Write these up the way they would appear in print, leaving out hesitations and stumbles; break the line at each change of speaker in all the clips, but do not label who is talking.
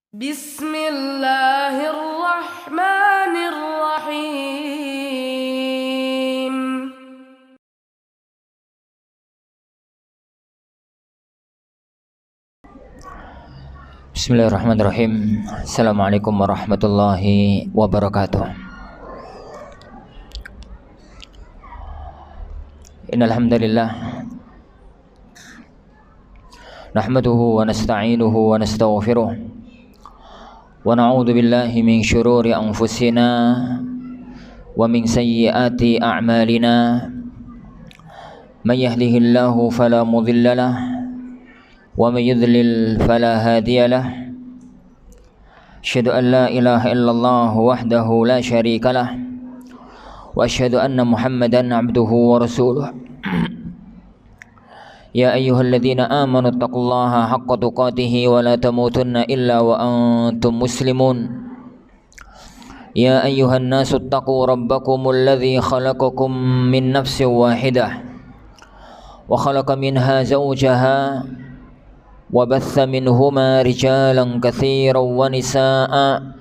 Bismillahirrahmanirrahim.
Bismillahirrahmanirrahim. Assalamualaikum warahmatullahi wabarakatuh. Innal hamdalillah nahmaduhu wa nasta'inuhu wa nastaghfiruh wa na'udzu billahi min syururi anfusina wa min sayyiati a'malina. May yahdihillahu fala mudilla lahu wa may yudlil fala hadiya lahu. Asyhadu an la ilaha illallah wahdahu la syarika lah wa asyhadu anna Muhammadan abduhu wa rasuluh. Ya ayyuhalladzina amanu taqullaha haqqa tuqatih wa la tamutunna illa wa antum muslimun. Ya ayyuhan nasu taqu rabbakumul ladzi khalaqakum min nafsin wahidah wa khalaqa minha zawjaha wa batha minhuma rijalan katsiran wa nisaa'a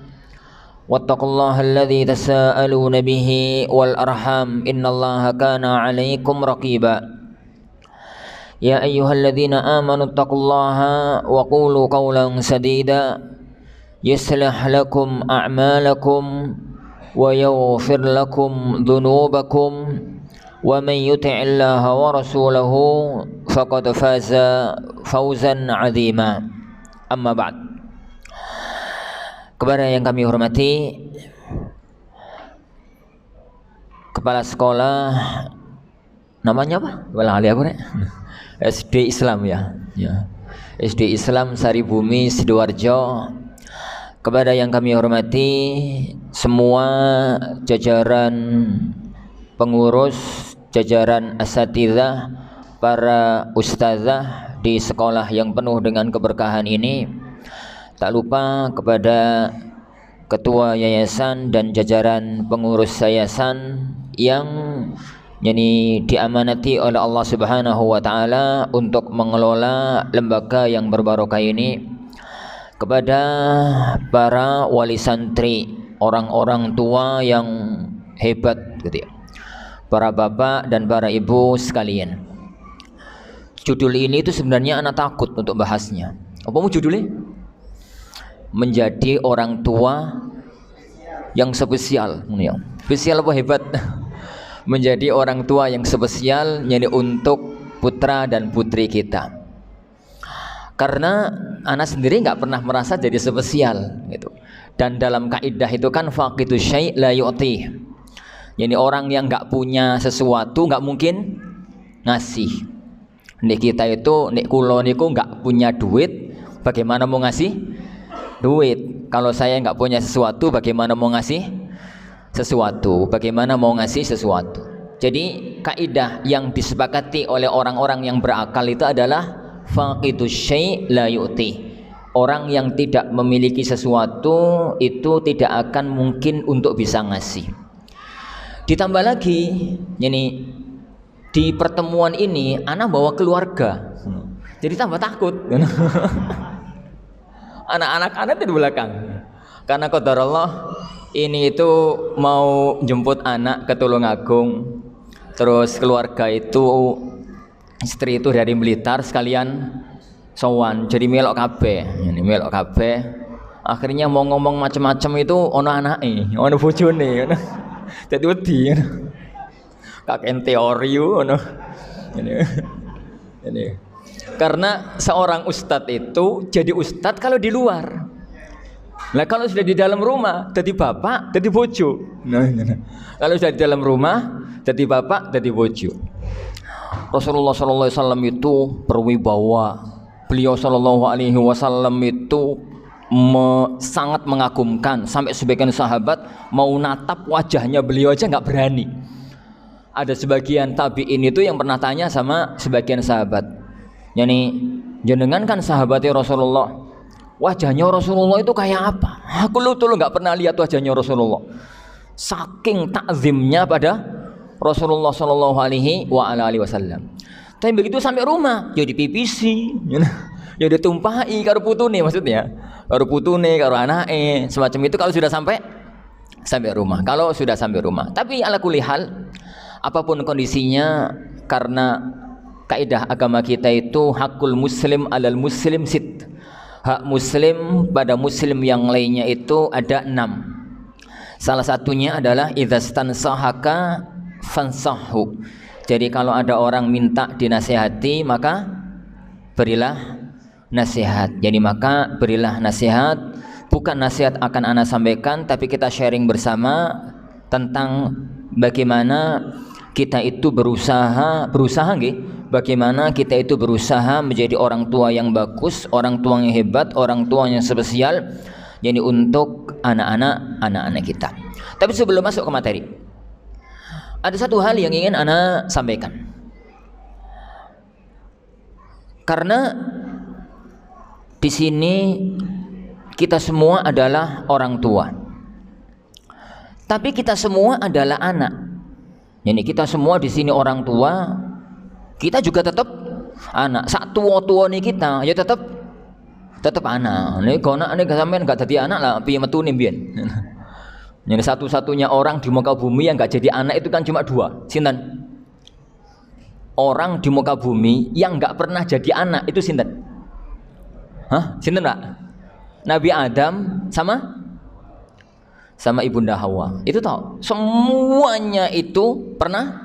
wattaqullaha alladzi tasaaluna bihi wal arham innallaha kana 'alaikum raqiba. Ya ayyuhalladzina amanu taqullaha wa qulu qawlan sadida yuslih lakum a'malakum wa yaghfir lakum dhunubakum wa man yuti'illaha wa rasulahu faqad faza fawzan 'azima. Amma ba'd. Kepada yang kami hormati Kepala Sekolah, namanya apa? Walah ali aku nek. SD Islam ya. SD Islam Saribumi Sidoarjo. Kepada yang kami hormati semua jajaran pengurus, jajaran asatidzah, para ustazah di sekolah yang penuh dengan keberkahan ini. Tak lupa kepada ketua yayasan dan jajaran pengurus yayasan yang diamanati oleh Allah Subhanahu wa taala untuk mengelola lembaga yang berbarokah ini, kepada para wali santri, orang-orang tua yang hebat gitu ya, para bapak dan para ibu sekalian. Judul ini itu sebenarnya anak takut untuk bahasnya. Apa mau judulnya? Menjadi orang tua yang spesial. Spesial apa hebat? Menjadi orang tua yang spesial untuk putra dan putri kita. Karena anak sendiri nggak pernah merasa jadi spesial gitu. Dan dalam kaidah itu kan faqidu syai' la yu'ti. Orang yang nggak punya sesuatu nggak mungkin ngasih. Nek kita itu, nek kulo niku nggak punya duit, bagaimana mau ngasih duit? Kalau saya nggak punya sesuatu, bagaimana mau ngasih sesuatu? Bagaimana mau ngasih sesuatu? Jadi kaidah yang disepakati oleh orang-orang yang berakal itu adalah faqidus syai' la yu'ti. Orang yang tidak memiliki sesuatu itu tidak akan mungkin untuk bisa ngasih. Ditambah lagi, di pertemuan ini anak bawa keluarga, jadi tambah takut. Anak-anak anak di belakang, karena qadarullah ini itu mau jemput anak ke Tulungagung, terus keluarga itu, istri itu dari Blitar sekalian sowan, jadi melok kabeh. Akhirnya mau ngomong macam-macam itu ono anake, ono bojone, jadi wedi. Kakek teori ono. Ini. Karena seorang ustadz itu jadi ustadz kalau di luar. Nah kalau sudah di dalam rumah jadi bapak, jadi bojo. Kalau sudah di dalam rumah jadi bapak, jadi bojo. Rasulullah SAW itu berwibawa. Beliau SAW itu sangat mengagumkan, sampai sebagian sahabat mau natap wajahnya beliau aja nggak berani. Ada sebagian tabi'in itu yang pernah tanya sama sebagian sahabat, jenengan kan sahabatnya Rasulullah, wajahnya Rasulullah itu kayak apa? Aku lu nggak pernah lihat wajahnya Rasulullah. Saking takzimnya pada Rasulullah Shallallahu Alaihi Wasallam. Tapi begitu sampai rumah, ya dipipisi, ya ditumpahi karo putune maksudnya. karo putune, karo anake, semacam itu kalau sudah sampai rumah. Kalau sudah sampai rumah. Tapi ala kulli hal, apapun kondisinya, karena kaidah agama kita itu hakul muslim alal muslim sit. Hak muslim pada muslim yang lainnya itu ada 6. Salah satunya adalah idzastansahaka fansahhu. Jadi kalau ada orang minta dinasihati, maka berilah nasihat. Jadi maka berilah nasihat. Bukan nasihat akan ana sampaikan, tapi kita sharing bersama tentang bagaimana kita itu berusaha nggih, bagaimana kita itu berusaha menjadi orang tua yang bagus, orang tua yang hebat, orang tua yang spesial, jadi untuk anak-anak kita. Tapi sebelum masuk ke materi, ada satu hal yang ingin ana sampaikan. Karena di sini kita semua adalah orang tua, tapi kita semua adalah anak. Jadi kita semua di sini orang tua, kita juga tetap anak. Sak tua-tua nih kita, ya tetap anak. Nih kono ane sampean enggak jadi anak lah, piye metune mbiyen. Jadi satu-satunya orang di muka bumi yang enggak jadi anak itu kan cuma 2. Sinten? Orang di muka bumi yang enggak pernah jadi anak itu sinten? Hah? Sinten enggak? Nabi Adam sama Ibunda Hawa. Itu tahu. Semuanya itu pernah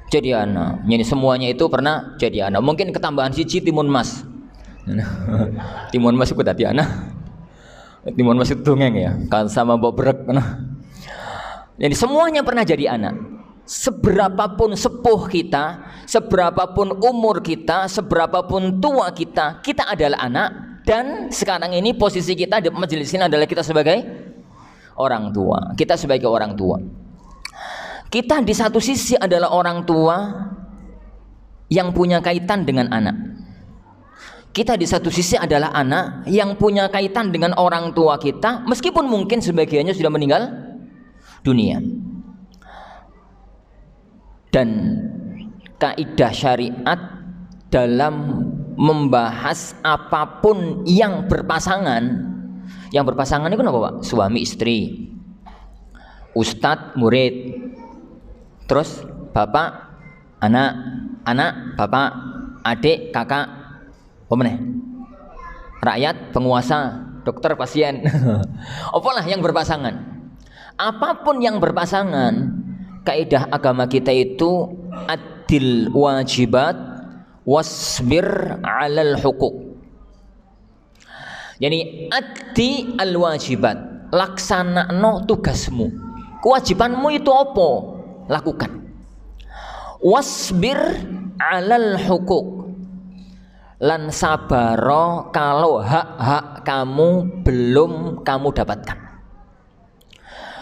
jadi anak. Jadi semuanya itu pernah jadi anak. Mungkin ketambahan siji timun mas. Timun mas itu tadi anak. Timun mas itu dongeng ya. Kan sama mbok brek. Jadi semuanya pernah jadi anak. Seberapapun sepuh kita, seberapapun umur kita, seberapapun tua kita, kita adalah anak. Dan sekarang ini posisi kita di majelis ini adalah kita sebagai orang tua. Kita sebagai orang tua. Kita di satu sisi adalah orang tua yang punya kaitan dengan anak. Kita di satu sisi adalah anak yang punya kaitan dengan orang tua kita, meskipun mungkin sebagiannya sudah meninggal dunia. Dan kaidah syariat dalam membahas apapun yang berpasangan itu apa Pak? Suami istri, ustadz murid, terus bapak anak bapak, adik kakak, rakyat penguasa, dokter pasien. Apalah yang berpasangan, apapun yang berpasangan, kaidah agama kita itu adil wajibat wasbir 'alal hukuk. Jadi addi al wajibat, laksanakno tugasmu. Kewajibanmu itu apa? Lakukan. Wasbir 'alal hukuk. Lan sabaro kalau hak-hak kamu belum kamu dapatkan.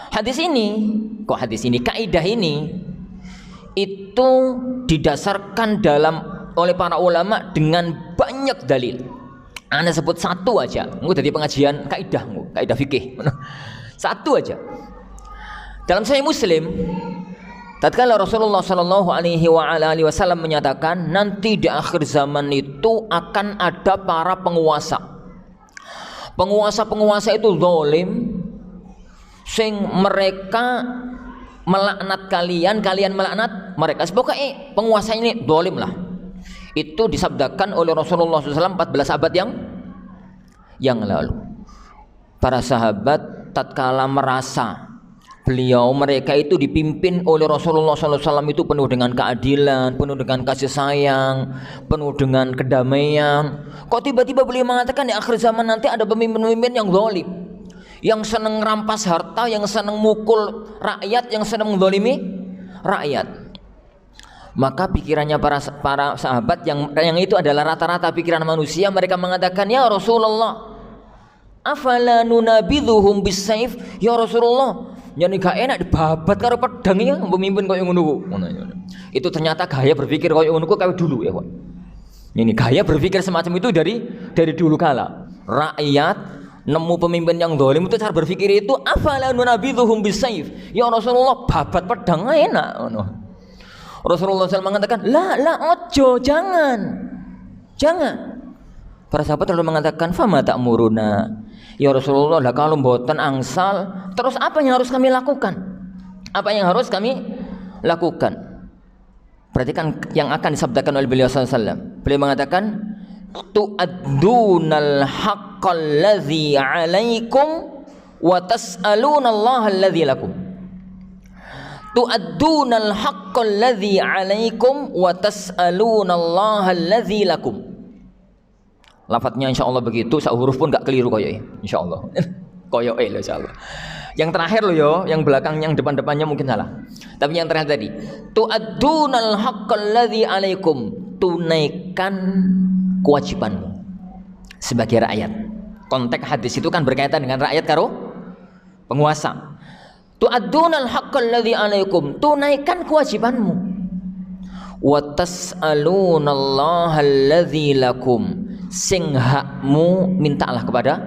Hadis ini, kaidah ini itu didasarkan oleh para ulama dengan banyak dalil. Anda sebut satu aja, engko dari pengajian kaidah fikih. Satu aja. Dalam Sahih Muslim, tatkala Rasulullah sallallahu alaihi wasallam menyatakan nanti di akhir zaman itu akan ada para penguasa. Penguasa itu zalim, sing mereka melaknat kalian melaknat mereka. Pokoknya penguasa ini zalim lah. Itu disabdakan oleh Rasulullah SAW 14 abad yang lalu. Para sahabat tatkala merasa mereka itu dipimpin oleh Rasulullah SAW itu penuh dengan keadilan, penuh dengan kasih sayang, penuh dengan kedamaian. Kok tiba-tiba beliau mengatakan di akhir zaman nanti ada pemimpin-pemimpin yang zalim, yang senang rampas harta, yang senang mukul rakyat, yang senang menzalimi rakyat. Maka pikirannya para sahabat yang itu adalah rata-rata pikiran manusia, mereka mengatakan, ya Rasulullah, afala nunabidhuhum bisayf, ya Rasulullah, jadi gak enak dibabat karo pedang ya pemimpin koyo ngono. Itu ternyata gaya berpikir koyo ngono kayak dulu ya, Pak. Ini gaya berpikir semacam itu dari dulu kala. Rakyat nemu pemimpin yang zalim itu cara berpikir itu afala nunabidhuhum bisayf, ya Rasulullah, babat pedang enak ngono. Rasulullah SAW mengatakan, la ojo, jangan. Para sahabat lalu mengatakan, "Fama ta'muruna?" Ya Rasulullah, lah kalau mboten angsal, terus apa yang harus kami lakukan? Apa yang harus kami lakukan? Perhatikan yang akan disabdakan oleh beliau sallallahu alaihi wasallam. Beliau mengatakan, "Tu'addunal haqqal ladzi 'alaikum wa tas'alunallaha alladzi lakum." Tu'addunal haqqal ladzi 'alaikum wa tas'alunallaha alladzi lakum. Lafadznya insyaallah begitu, sak huruf pun gak keliru koyoke insyaallah. Koyoke lho insyaallah. Yang terakhir lo yo, yang belakang, yang depan-depannya mungkin salah. Tapi yang terakhir tadi, tu'addunal haqqal ladzi 'alaikum, tunaikan kewajibanmu sebagai rakyat. Konteks hadis itu kan berkaitan dengan rakyat karo penguasa. Tu'addunal haqqal ladzi 'alaikum, tunaikan kewajibanmu. Wa tas'alunallaha alladzi lakum, sing hakmu mintalah kepada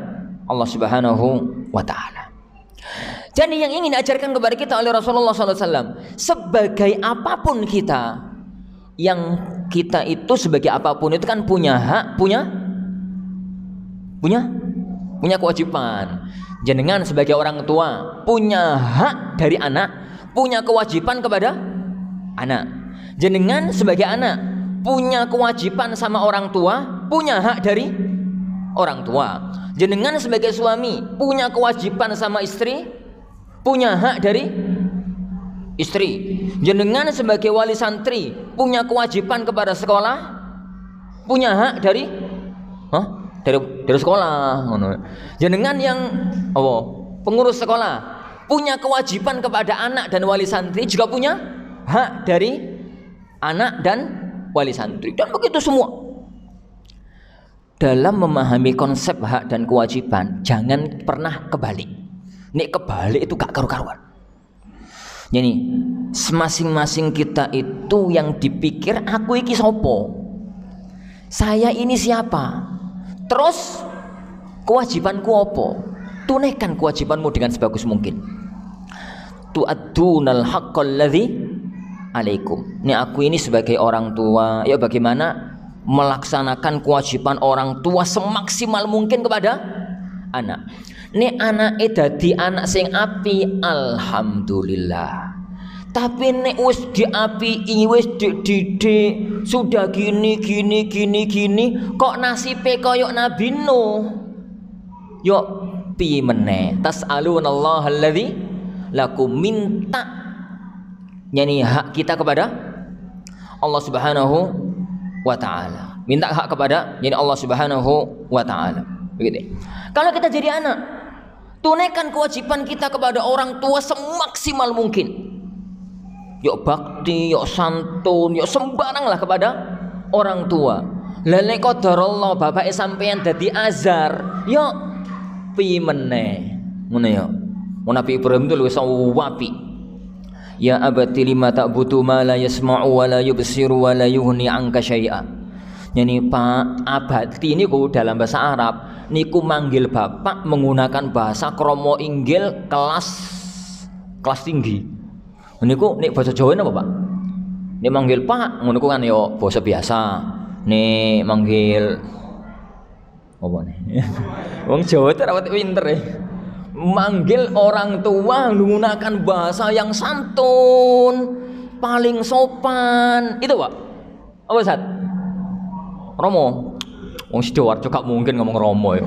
Allah Subhanahu wa taala. Jadi yang ingin diajarkan kepada kita oleh Rasulullah SAW, sebagai apapun kita, yang kita itu sebagai apapun itu kan punya hak, punya kewajiban. Jenengan sebagai orang tua punya hak dari anak, punya kewajiban kepada anak. Jenengan sebagai anak punya kewajiban sama orang tua, punya hak dari orang tua. Jenengan sebagai suami punya kewajiban sama istri, punya hak dari istri. Jenengan sebagai wali santri punya kewajiban kepada sekolah, punya hak dari dari sekolah. Jenengan yang pengurus sekolah punya kewajiban kepada anak dan wali santri, juga punya hak dari anak dan wali santri, dan begitu semua. Dalam memahami konsep hak dan kewajiban, jangan pernah kebalik. Nek kebalik itu gak karu-karuan. Jadi masing-masing kita itu yang dipikir, aku iki sopo, saya ini siapa, terus kewajibanku apa? Tunaikan kewajibanmu dengan sebagus mungkin. Tu'addunal haqqal ladzi 'alaikum. Ini aku ini sebagai orang tua, ya bagaimana melaksanakan kewajiban orang tua semaksimal mungkin kepada anak. Nek anake dadi anak sing api, alhamdulillah. Tapi nek wis diapii, wis dididik, sudah gini, kok nasibe koyok Nabi Nuh. Yo piye meneh? Tas'alunallaha alladzi lakum, minta yani hak kita kepada Allah Subhanahu wa taala. Minta hak kepada yani Allah Subhanahu wa taala. Begitu. Kalau kita jadi anak, tunaikan kewajiban kita kepada orang tua semaksimal mungkin. Yuk bakti, yuk santun, yuk sembarang lah kepada orang tua. Lele qadarallah bapak sampeyan dadi azar, yuk piye meneh ngono ya. Nabi Ibrahim itu wis wapi. Ya abati lima ta'budu ma la yasma'u wa la yubsiru wa la yughni 'anka syai'a. Yani Pak abati niku dalam bahasa Arab niku manggil bapak menggunakan bahasa kromo inggil kelas tinggi. Niku nek bahasa Jawa napa Pak? Nek manggil Pak ngono kan yo bahasa biasa. Nek manggil apa nih? Wong Jawa itu rawat pinter ya. Manggil orang tua menggunakan bahasa yang santun, paling sopan. Itu Pak. Apa Ustaz? Romo. Wong Sidoarjo gak mungkin ngomong Romo ya.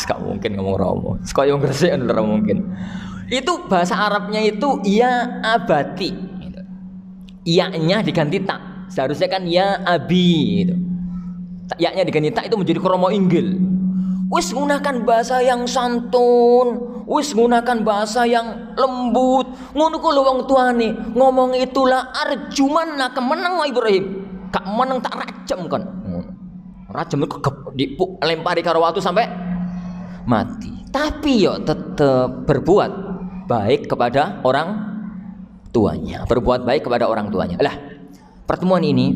Gak mungkin ngomong Romo. Sekaya Gresik ora mungkin. Itu bahasa Arabnya itu ya abati. Ya-nya diganti tak. Seharusnya kan ya abi gitu. Ya-nya diganti tak itu menjadi kromo inggil. Wis gunakan bahasa yang santun, wis gunakan bahasa yang lembut. Ngono ku lho wong tuane ngomong itulah arjuman lah kemenang Ibrahim. Kak meneng tak rajam kon. Rajam itu lempari karo watu sampai mati. Tapi yo tetap berbuat baik kepada orang tuanya. Berbuat baik kepada orang tuanya. Lah, pertemuan ini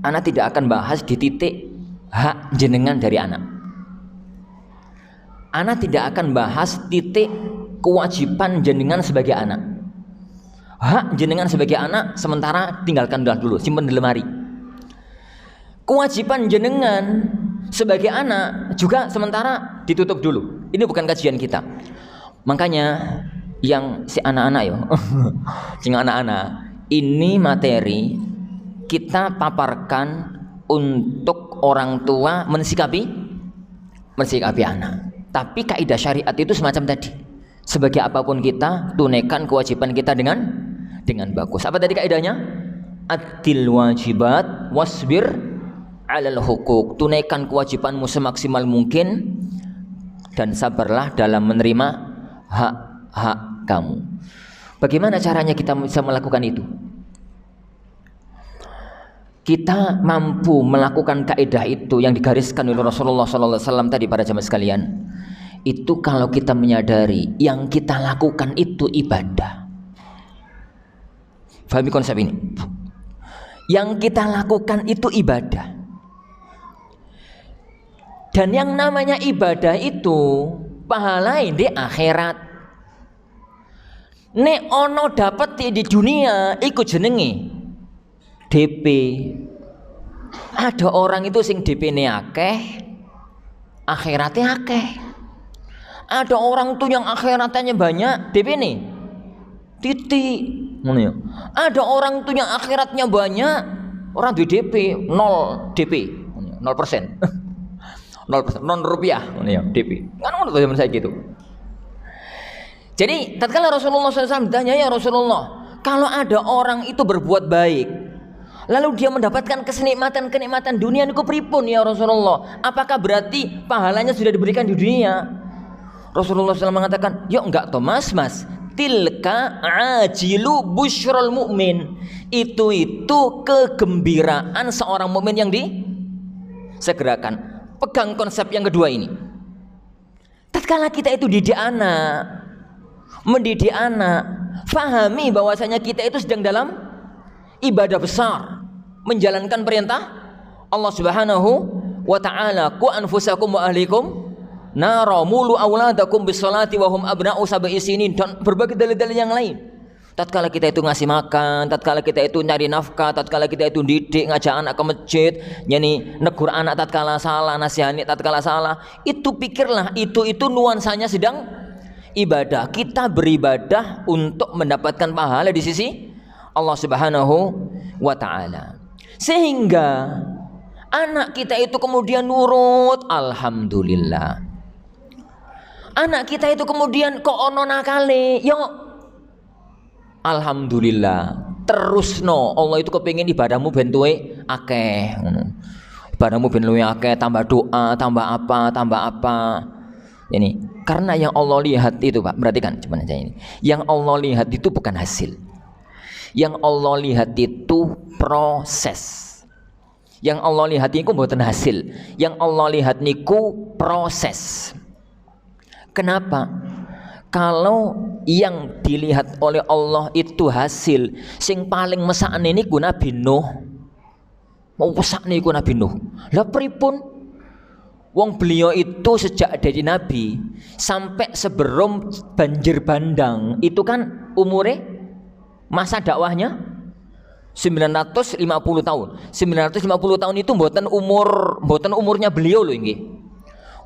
anak tidak akan bahas di titik hak jenengan dari anak. Anak tidak akan bahas titik kewajiban jenengan sebagai anak. Hak jenengan sebagai anak sementara tinggalkan dulu, simpen di lemari. Kewajiban jenengan sebagai anak juga sementara ditutup dulu. Ini bukan kajian kita. Makanya yang si anak-anak yo, sing anak-anak, ini materi kita paparkan untuk orang tua mensikapi anak. Tapi kaidah syariat itu semacam tadi. Sebagai apapun kita, tunaikan kewajiban kita dengan bagus. Apa tadi kaidahnya? Addil wajibat wasbir 'alal hukuk. Tunaikan kewajibanmu semaksimal mungkin dan sabarlah dalam menerima hak-hak kamu. Bagaimana caranya kita bisa melakukan itu? Kita mampu melakukan kaidah itu yang digariskan oleh Rasulullah SAW tadi para jamaah sekalian. Itu kalau kita menyadari yang kita lakukan itu ibadah. Fahami konsep ini? Yang kita lakukan itu ibadah. Dan yang namanya ibadah itu pahala di akhirat. Nek ono dapat di dunia ikut jenenge DP. Ada orang itu sing DP-ne akeh, akhiratnya akeh. Ada orang tuh yang akhiratnya banyak, DP-ne titik. Ada orang tuh yang akhiratnya banyak, orang duwe DP 0 DP, 0%. 0%, 0 rupiah, DP. Kan ngono zaman saya gitu. Jadi, tatkala Rasulullah SAW ditanya, ya Rasulullah, kalau ada orang itu berbuat baik, lalu dia mendapatkan kenikmatan dunia niku pripun ya Rasulullah? Apakah berarti pahalanya sudah diberikan di dunia? Rasulullah SAW mengatakan, yuk enggak toh mas, tilka ajilu busyral mu'min. Itu kegembiraan seorang mukmin yang disegerakan. Pegang konsep yang kedua ini. Tatkala kita itu mendidik anak, fahami bahwasanya kita itu sedang dalam ibadah besar, menjalankan perintah Allah Subhanahu wa ta'ala, qu anfusakum wa ahlikum nara mulu auladakum bisolati wa hum abna'u sab'i sinin, dan berbagai dalil-dalil yang lain. Tatkala kita itu ngasih makan, tatkala kita itu nyari nafkah, tatkala kita itu didik ngajak anak ke masjid, yani negur anak tatkala salah, nasihani tatkala salah, itu pikirlah itu nuansanya sedang ibadah. Kita beribadah untuk mendapatkan pahala di sisi Allah Subhanahu wa ta'ala. Sehingga anak kita itu kemudian nurut, alhamdulillah. Anak kita itu kemudian kok ono nakale, yo alhamdulillah. Terusno, Allah itu kepengin ibadahmu ben tuwe akeh. Ibadahmu ben luwe akeh, tambah doa, tambah apa. Ini karena yang Allah lihat itu, Pak, perhatikan cuman aja ini. Yang Allah lihat itu bukan hasil. Yang Allah lihat itu proses. Yang Allah lihat niku mboten hasil. Yang Allah lihat niku proses. Kenapa? Kalau yang dilihat oleh Allah itu hasil, sing paling mesakne niku Nabi Nuh. Mau mesakne niku Nabi Nuh. Lah pripun? Wong beliau itu sejak dari Nabi sampai sebelum banjir bandang itu kan umure masa dakwahnya 950 tahun. 950 tahun itu mboten umurnya beliau loh nggih.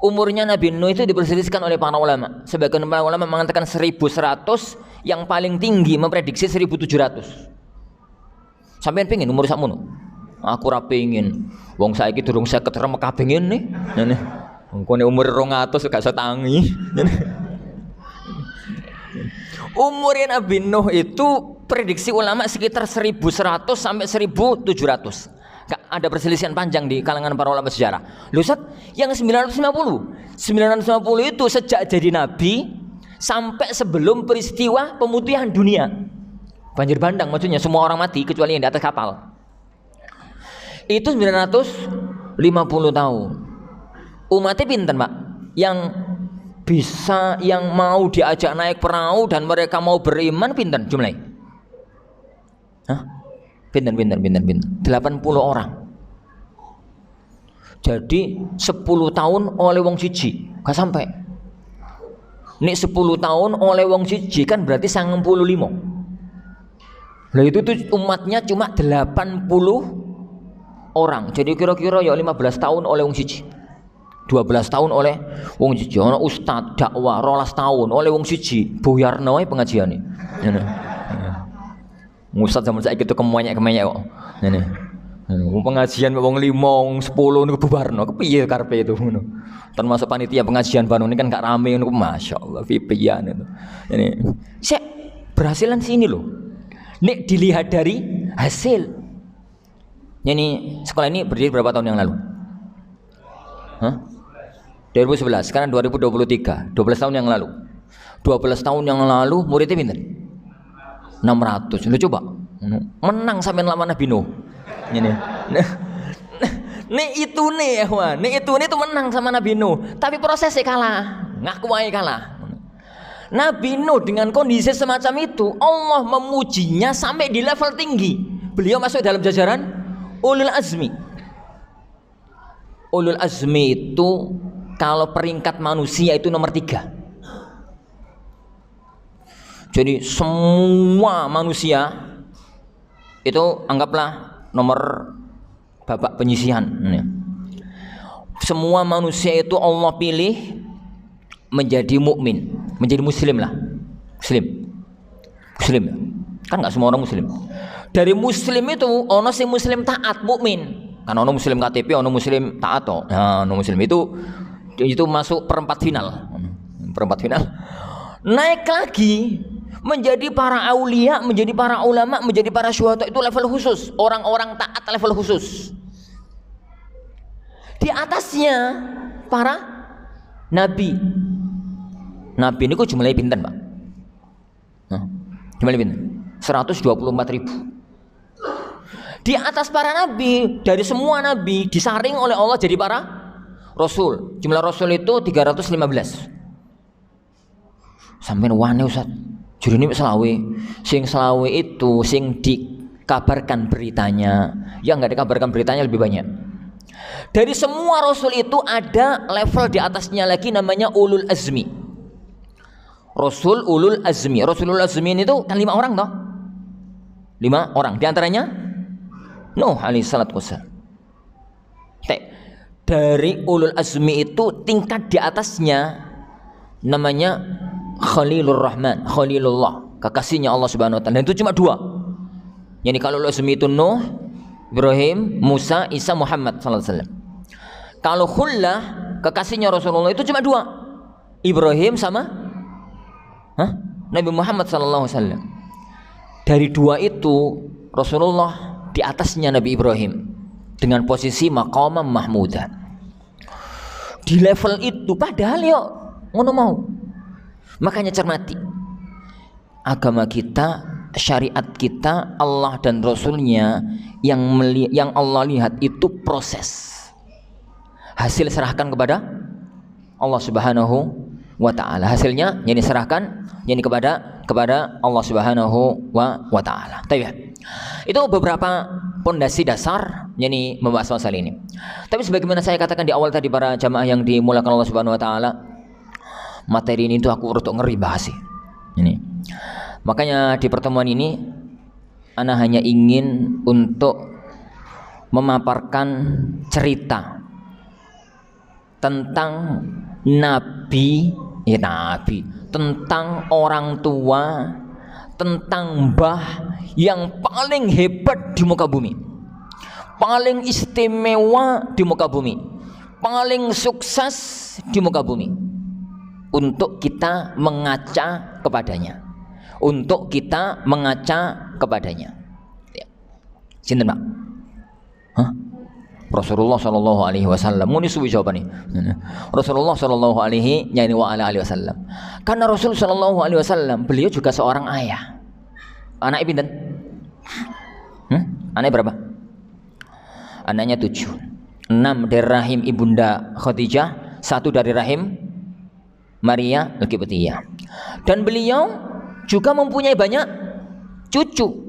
Umurnya Nabi Nuh itu diperselisihkan oleh para ulama. Sebagian para ulama mengatakan 1100, yang paling tinggi memprediksi 1700. Sampeyan pengin umur sakmono? Aku ora pengin. Wong saiki durung 50 remek kabeh ngene. Ngene. Engko nek umur 200 gak setangi. Umur Nabi Nuh itu prediksi ulama sekitar 1100 sampai 1700. Ada perselisihan panjang di kalangan para ulama sejarah. Loh Ustaz, yang 950 itu sejak jadi nabi sampai sebelum peristiwa pemutihan dunia. Banjir bandang maksudnya, semua orang mati kecuali yang di atas kapal. Itu 950 tahun. Umatnya pinten, Pak? Yang bisa, yang mau diajak naik perahu dan mereka mau beriman pinten jumlahnya? Hah? Pinten 80 orang. Jadi 10 tahun oleh wong siji, gak sampai. Nek 10 tahun oleh wong siji kan berarti 95. Lah itu tuh umatnya cuma 80 orang. Jadi kira-kira ya 15 tahun oleh wong siji. 12 tahun oleh wong siji. Ana ustaz dakwah 12 tahun oleh wong siji. Buyarno ae pengajiane. Ngene. Ustaz zaman saiki itu kemenyek-kemenyek kok. Ngene. Pengajian wong 5, wong 10 niku bubarno. Kepiye karepe itu ngono. Termasuk panitia pengajian Banu ini kan gak rame niku masyaallah pipian itu. Ini sik berhasilan sini loh. Nek dilihat dari hasil. Ini sekolah ini berdiri berapa tahun yang lalu? Hah? 2011, sekarang 2023, 12 tahun yang lalu. 12 tahun yang lalu muridnya pinten? 600. Lu coba. Menang sampean lawan Nabi Nuh. Ini. Nek itu nih ya, nek itu menang sama Nabi Nuh, tapi prosesnya kalah, ngaku aja kalah. Nabi Nuh dengan kondisi semacam itu, Allah memujinya sampai di level tinggi. Beliau masuk dalam jajaran ulul azmi. Ulul azmi itu kalau peringkat manusia itu nomor 3. Jadi semua manusia itu anggaplah nomor babak penyisihan. Semua manusia itu Allah pilih menjadi mukmin, menjadi muslim lah. Muslim. Kan nggak semua orang muslim. Dari muslim itu ono sing muslim taat mukmin. Kan ono muslim KTP, ono muslim taat toh. Nah, ono muslim itu masuk perempat final. Perempat final. Naik lagi menjadi para aulia, menjadi para ulama, menjadi para syuhada, itu level khusus. Orang-orang taat level khusus. Di atasnya para nabi. Nabi ini kok jumlahnya pinten, Pak? Jumlahnya pinten? 124.000. Di atas para nabi, dari semua nabi disaring oleh Allah jadi para rasul. Jumlah rasul itu 315. Sampai wane Ustaz. Jadi ini selawe itu sing dikabarkan beritanya, yang nggak dikabarkan beritanya lebih banyak. Dari semua rasul itu ada level di atasnya lagi namanya ulul azmi. Rasul ulul azmi. Rasulul azmi itu kan 5 orang toh? 5 orang. Di antaranya Nuh alaihissalatu wassalam. Dari ulul azmi itu tingkat di atasnya namanya Khalilur Rahman, Khalilullah, kekasihnya Allah Subhanahu wa taala. Dan itu cuma 2. Yani kalau ulul azmi itu Nuh, Ibrahim, Musa, Isa, Muhammad sallallahu alaihi wasallam. Kalau khullah, kekasihnya Rasulullah itu cuma 2. Ibrahim sama Nabi Muhammad sallallahu alaihi wasallam. Dari 2 itu Rasulullah di atasnya Nabi Ibrahim dengan posisi maqamam mahmudah. Di level itu padahal yo ngono mau. Makanya cermati agama kita, syariat kita, Allah dan Rasulnya yang Allah lihat itu proses. Hasil serahkan kepada Allah Subhanahu wa taala. Hasilnya yang diserahkan yang kepada Allah Subhanahu wa taala. Itu beberapa pondasi dasar yang membahas masalah ini. Tapi sebagaimana saya katakan di awal tadi, para jamaah yang dimuliakan Allah Subhanahu wa taala, materi ini tuh aku rotok ngeri bahas ini. Makanya di pertemuan ini ana hanya ingin untuk memaparkan cerita tentang nabi, tentang orang tua, tentang mbah yang paling hebat di muka bumi, paling istimewa di muka bumi, paling sukses di muka bumi, untuk kita mengaca kepadanya, ya. Sinten Pak? Rasulullah sallallahu alaihi wasallam. Muni suwi jawabane. Rasulullah sallallahu alaihi wasallam. Karena Rasul sallallahu alaihi wasallam beliau juga seorang ayah. Anaknya pinten? Anaknya berapa? Anaknya 7. 6 dari rahim ibunda Khadijah, 1 dari rahim Maria Al-Qibtiyah. Dan beliau juga mempunyai banyak cucu.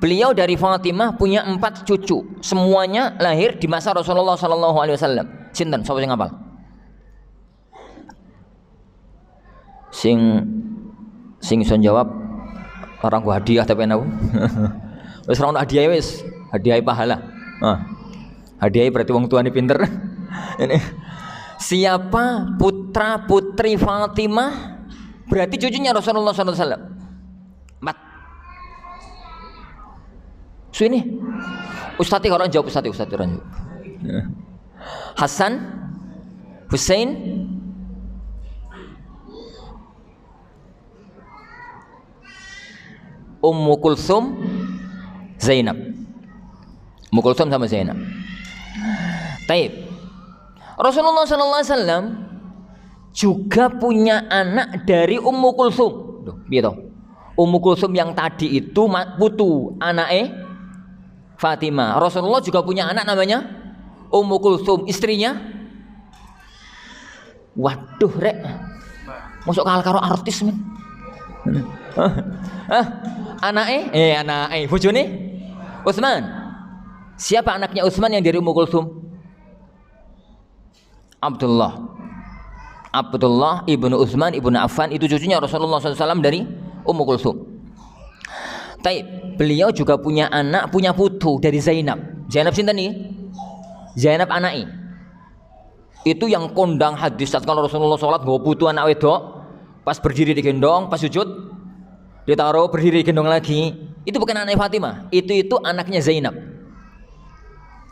Beliau dari Fatimah punya 4 cucu. Semuanya lahir di masa Rasulullah sallallahu alaihi wasallam. Sinten sapa sing ngapal? Sing iso jawab orang gua hadiah tapi aku. Wis ora ono hadiah wis, hadiah pahala. Hadiah berarti wong tuane pinter. Ini siapa putra putri Fatimah berarti cucunya Rasulullah SAW. Mat. Sini. Ustadz orang jawab, Ustadz orang jawab. Hasan, Husain, Ummu Kulsum, Zainab. Ummu Kulsum sama Zainab. Taib. Rasulullah SAW juga punya anak dari Ummu Kulsum. Gitu. Ummu Kulsum yang tadi itu putu anaknya Fatimah. Rasulullah juga punya anak namanya Ummu Kulsum, istrinya. Waduh rek, masuk kalah karo artis men. Anaknya bojone Utsman. Siapa anaknya Utsman yang dari Ummu Kulsum? Abdullah ibnu Utsman ibnu Affan, itu cucunya Rasulullah SAW dari Ummu Kulsum. Taib, beliau juga punya anak, punya putu dari Zainab. Zainab sinten nih? Zainab anaknya. Itu yang kondang hadis saat kalau Rasulullah sholat bawa putu anak wedok, pas berdiri digendong, pas sujud ditaruh, berdiri digendong lagi. Itu bukan anak Fatimah, itu anaknya Zainab.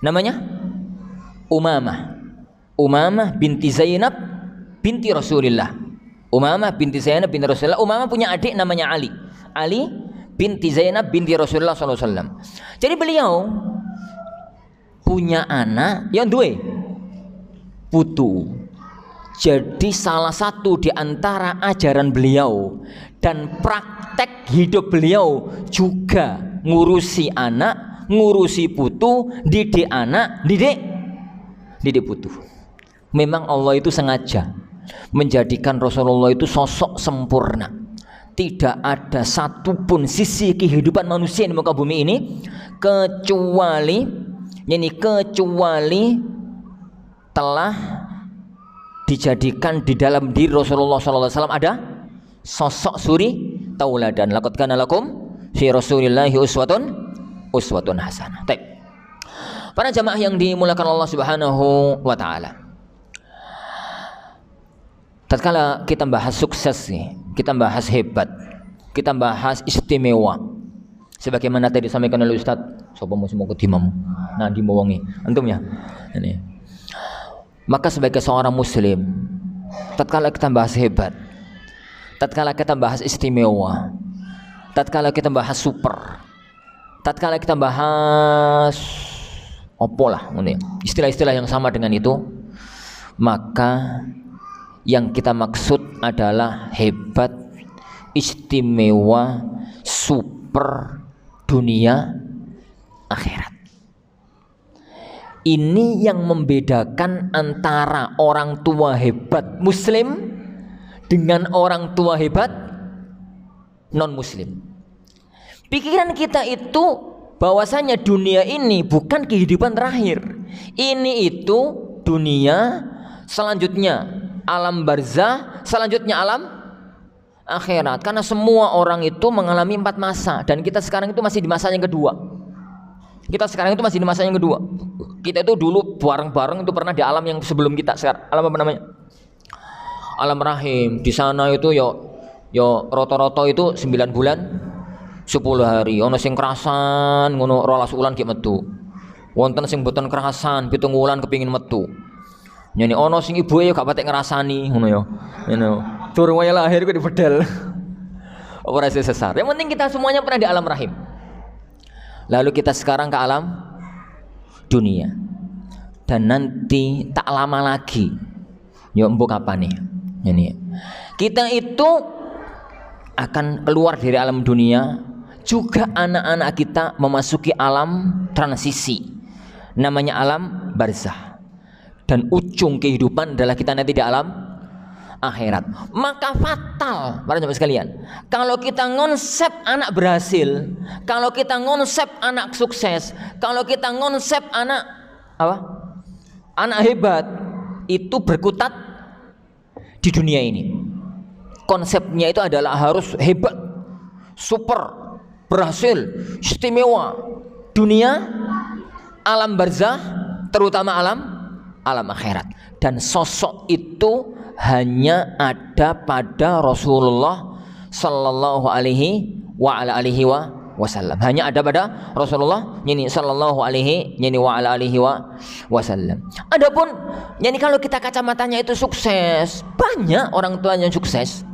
Namanya Umamah binti Zainab binti Rasulullah. Umamah binti Zainab binti Rasulullah. Umamah punya adik namanya Ali binti Zainab binti Rasulullah SAW. Jadi beliau punya anak yang dua putu. Jadi salah satu di antara ajaran beliau dan praktek hidup beliau juga ngurusi anak, ngurusi putu, didik anak, didik putu. Memang Allah itu sengaja menjadikan Rasulullah itu sosok sempurna. Tidak ada satupun sisi kehidupan manusia di muka bumi ini kecuali telah dijadikan di dalam diri Rasulullah SAW ada sosok suri tauladan. Laqad kana lakum fi Rasulillahi uswatun hasanah. Baik. Para jamaah yang dimuliakan Allah Subhanahu wa taala. Tatkala kita bahas sukses nih, kita bahas hebat, kita bahas istimewa. Sebagaimana tadi disampaikan oleh Ustaz, sapa mesti mau kedimamu. Nah, dimowongi. Antum ya. Ini. Maka sebagai seorang muslim, tatkala kita bahas hebat, tatkala kita bahas istimewa, tatkala kita bahas super, tatkala kita bahas opolah, istilah-istilah yang sama dengan itu, maka yang kita maksud adalah hebat, istimewa, super, dunia, akhirat. Ini yang membedakan antara orang tua hebat muslim dengan orang tua hebat non muslim. Pikiran kita itu bahwasanya dunia ini bukan kehidupan terakhir. Ini itu dunia, selanjutnya alam barzah, selanjutnya alam akhirat. Karena semua orang itu mengalami 4 masa dan kita sekarang itu masih di masa yang kedua. Kita itu dulu bareng-bareng itu pernah di alam yang sebelum kita sekarang. Alam apa namanya? Alam rahim. Di sana itu yo rata-rata itu 9 bulan 10 hari. Ono sing kerasan ngono 12 wulan ki metu. Wonten sing boten kerasan 7 wulan kepingin metu. Nyene ono sing ibuke yo gak patek ngrasani ngono yo. Ngono. Durung wae lahir kok dibedel. Operasi sesar. Yang penting kita semuanya pernah di alam rahim. Lalu kita sekarang ke alam dunia. Dan nanti tak lama lagi. Yo mbok kapan nih? Ini. Kita itu akan keluar dari alam dunia, juga anak-anak kita memasuki alam transisi. Namanya alam barzah. Dan ujung kehidupan adalah kita nanti di alam akhirat. Maka fatal para jemaah sekalian, kalau kita ngonsep anak berhasil, kalau kita ngonsep anak sukses, kalau kita ngonsep anak hebat, itu berkutat di dunia ini. Konsepnya itu adalah harus hebat, super, berhasil, istimewa. Dunia, alam barzah, terutama alam akhirat. Dan sosok itu hanya ada pada Rasulullah sallallahu alaihi wasallam. Hanya ada pada Rasulullah sallallahu alaihi wasallam. Adapun kalau kita kacamatanya itu sukses, banyak orang tua yang sukses.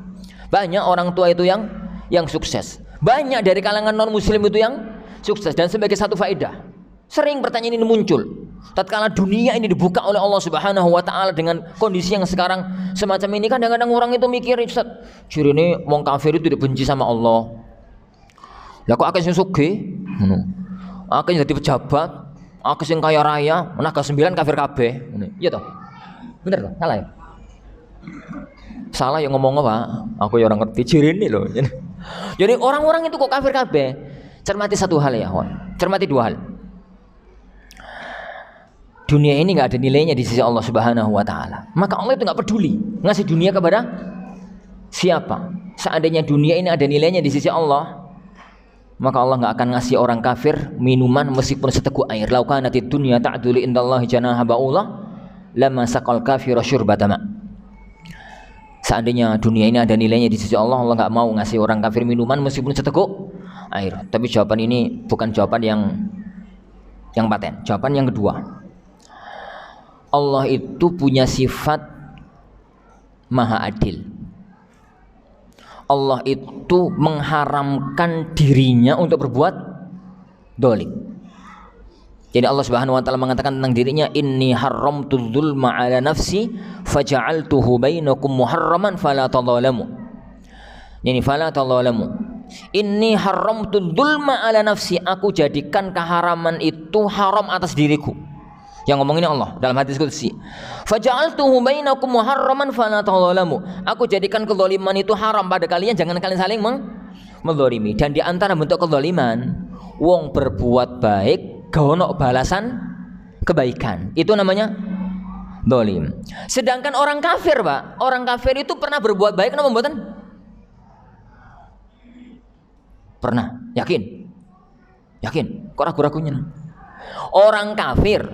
Banyak orang tua itu yang sukses. Banyak dari kalangan non muslim itu yang sukses. Dan sebagai satu faedah, sering pertanyaan ini muncul tatkala dunia ini dibuka oleh Allah Subhanahu wa taala dengan kondisi yang sekarang semacam ini. Kadang-kadang orang itu mikir, Ustaz, cirine wong kafir itu dibenci sama Allah. Lah kok akeh sing sugih, ngono. Akeh sing dadi pejabat, akeh sing kaya raya, naga 9 kafir kabeh, ngene. Iya toh? Bener toh? Salah ya? Salah yang ngomong apa? Aku ya orang ngerti cirine lho. Jadi orang-orang itu kok kafir kabeh? Cermati satu hal ya, cermati dua hal. Dunia ini nggak ada nilainya di sisi Allah Subhanahu wa taala. Maka Allah itu nggak peduli ngasih dunia kepada siapa. Seandainya dunia ini ada nilainya di sisi Allah, maka Allah nggak akan ngasih orang kafir minuman meskipun seteguk air. Lau kanatid dunya ta'dulu indallahi janaha ba'ulah lama saqal kafira syurbata ma. Seandainya dunia ini ada nilainya di sisi Allah, Allah nggak mau ngasih orang kafir minuman meskipun seteguk air. Tapi jawaban ini bukan jawaban yang paten. Jawaban yang kedua, Allah itu punya sifat maha adil. Allah itu mengharamkan dirinya untuk berbuat dolim. Jadi Allah Subhanahu wa taala mengatakan tentang dirinya, inni haramtu dzulma ala nafsi faja'altuhu bainakum muharraman fala tadzalamu. Yani fala tadzalamu. Inni haramtu dzulma ala nafsi, aku jadikan keharaman itu haram atas diriku. Yang ngomongin Allah dalam hadis qudsi. Faja'altuhu bainakum muharraman fala tadzalamu. Aku jadikan kezaliman itu haram pada kalian, jangan kalian saling menzalimi. Dan di antara bentuk kezaliman, wong berbuat baik gak ono balasan kebaikan, itu namanya zalim. Sedangkan orang kafir, Pak, orang kafir itu pernah berbuat baik napa mboten? Pernah. Yakin? Kok ragu-ragunya? Orang kafir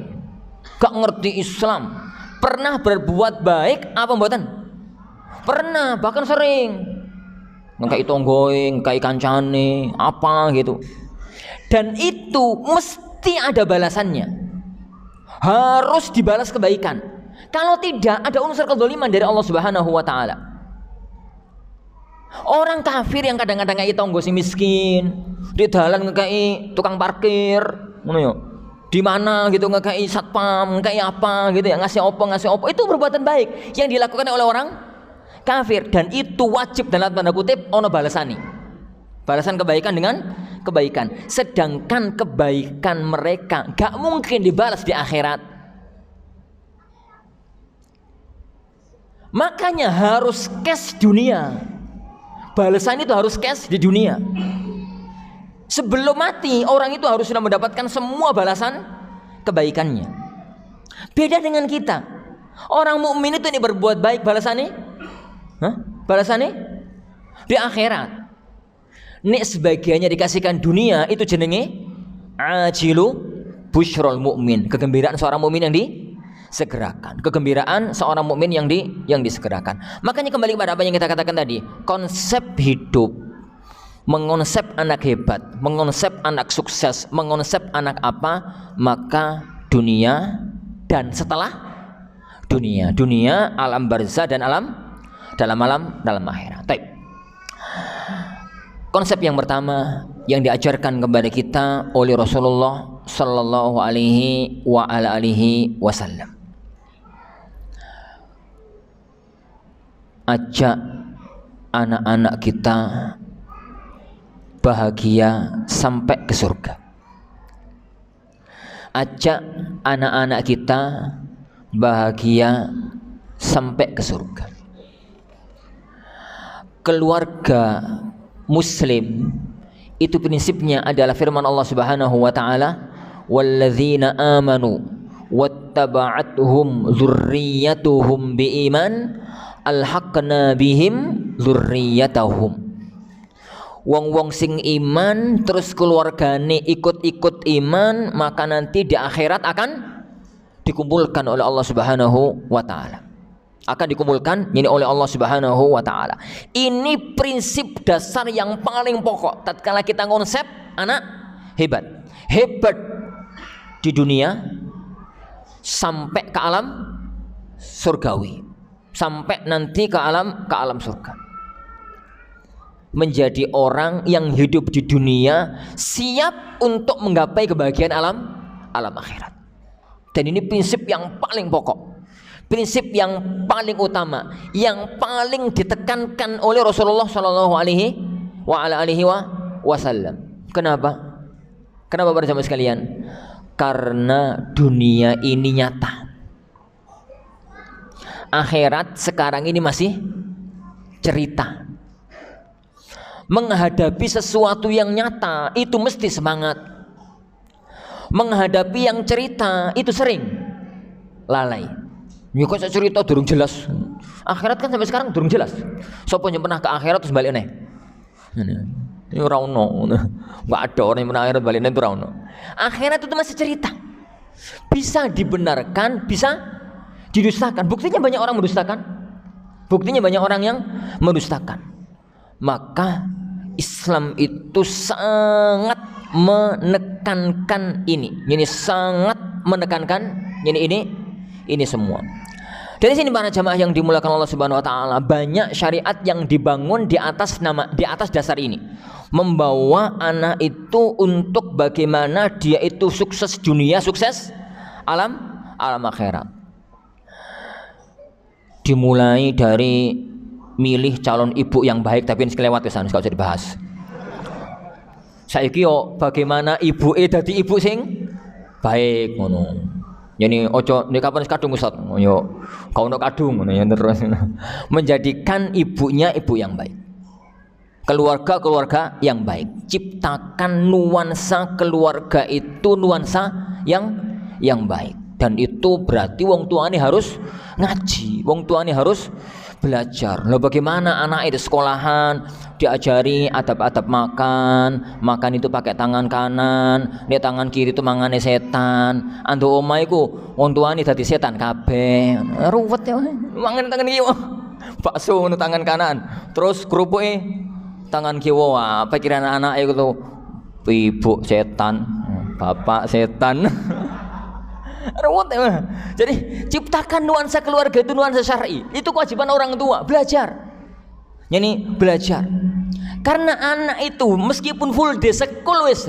gak ngerti Islam pernah berbuat baik apa mboten? Pernah, bahkan sering. Ngkai tonggoe, ngkai kancane, apa gitu. Dan itu mesti ada balasannya. Harus dibalas kebaikan. Kalau tidak, ada unsur kezaliman dari Allah Subhanahu wa taala. Orang kafir yang kadang-kadang ngkai tonggo si miskin, di dalan ngkai tukang parkir, ngono ya. Di mana gitu ngkai satpam, ngkai apa gitu ya, ngasih opo, itu perbuatan baik yang dilakukan oleh orang kafir, dan itu wajib dalam tanda kutip ono balasani. Balasan kebaikan dengan kebaikan. Sedangkan kebaikan mereka gak mungkin dibalas di akhirat. Makanya harus cash dunia. Balasan itu harus cash di dunia. Sebelum mati orang itu harus sudah mendapatkan semua balasan kebaikannya. Beda dengan kita. Orang mukmin itu ini berbuat baik balasannya, balasannya di akhirat. Nek sebagiannya dikasihkan dunia, itu jenenge ajilu busyrul mukmin, kegembiraan seorang mukmin yang disegerakan, kegembiraan seorang mukmin yang disegerakan. Makanya kembali pada apa yang kita katakan tadi, konsep hidup, mengonsep anak hebat, mengonsep anak sukses, mengonsep anak apa, maka dunia dan setelah dunia, alam barzah dan dalam akhirat. Baik. Konsep yang pertama yang diajarkan kepada kita oleh Rasulullah sallallahu alaihi wasallam. Ajak anak-anak kita bahagia sampai ke surga. Ajak anak-anak kita bahagia sampai ke surga. Keluarga Muslim itu prinsipnya adalah firman Allah Subhanahu wa taala, walladzina amanu wattaba'athum dzurriyyatuhum biiman alhaqna bihim dzurriyyatahum Wong-wong sing iman terus keluargane ikut-ikut iman, maka nanti di akhirat akan dikumpulkan oleh Allah Subhanahu wa taala. Akan dikumpulkan ini oleh Allah Subhanahu wa taala. Ini prinsip dasar yang paling pokok tatkala kita konsep anak hebat. Hebat di dunia sampai ke alam surgawi. Sampai nanti ke alam surga. Menjadi orang yang hidup di dunia siap untuk menggapai kebahagiaan alam akhirat. Dan ini prinsip yang paling pokok, prinsip yang paling utama, yang paling ditekankan oleh Rasulullah Shallallahu Alaihi Wasallam. Kenapa? Kenapa para jamaah sekalian? Karena dunia ini nyata, akhirat sekarang ini masih cerita. Menghadapi sesuatu yang nyata itu mesti semangat. Menghadapi yang cerita itu sering lalai. Ya kok cerita durung jelas. Akhirat kan sampai sekarang durung jelas. Sopo yang pernah ke akhirat terus balik nih. Ini ora ono. Enggak ada orang yang pernah akhirat balik nih itu ora ono. Akhirat itu masih cerita. Bisa dibenarkan, bisa didustakan. Buktinya banyak orang mendustakan. Buktinya banyak orang yang mendustakan. Maka Islam itu sangat menekankan ini sangat menekankan ini semua. Dari sini para jamaah yang dimuliakan Allah Subhanahu wa taala, banyak syariat yang dibangun di atas dasar ini. Membawa anak itu untuk bagaimana dia itu sukses dunia, sukses alam akhirat. Dimulai dari milih calon ibu yang baik, tapi ini kelewat kesan, gak usah dibahas. Saiki yo bagaimana ibu dadi ibu sing baik ngono. Yani ojo nek kapan kadung Ustaz. Yo kau ono kadung ngono ya terus. Menjadikan ibunya ibu yang baik. Keluarga yang baik. Ciptakan nuansa keluarga itu nuansa yang baik. Dan itu berarti wong tuane harus ngaji, wong tuane harus belajar. Loh bagaimana anak itu sekolahan diajari adab-adab makan itu pakai tangan kanan, nek tangan kiri itu mangane setan. Antu omah iku wong tuane dadi setan kabeh. Ruwet ya. Mangan tangan kiri. Bakso no tangan kanan. Terus kerupuke tangan kiwa. Wah, pikiran anak iku tuh ibu setan, bapak setan. Ruwet ya. Jadi ciptakan nuansa keluarga itu nuansa syar'i. Itu kewajiban orang tua, belajar. Yani belajar. Karena anak itu meskipun full day sekol wis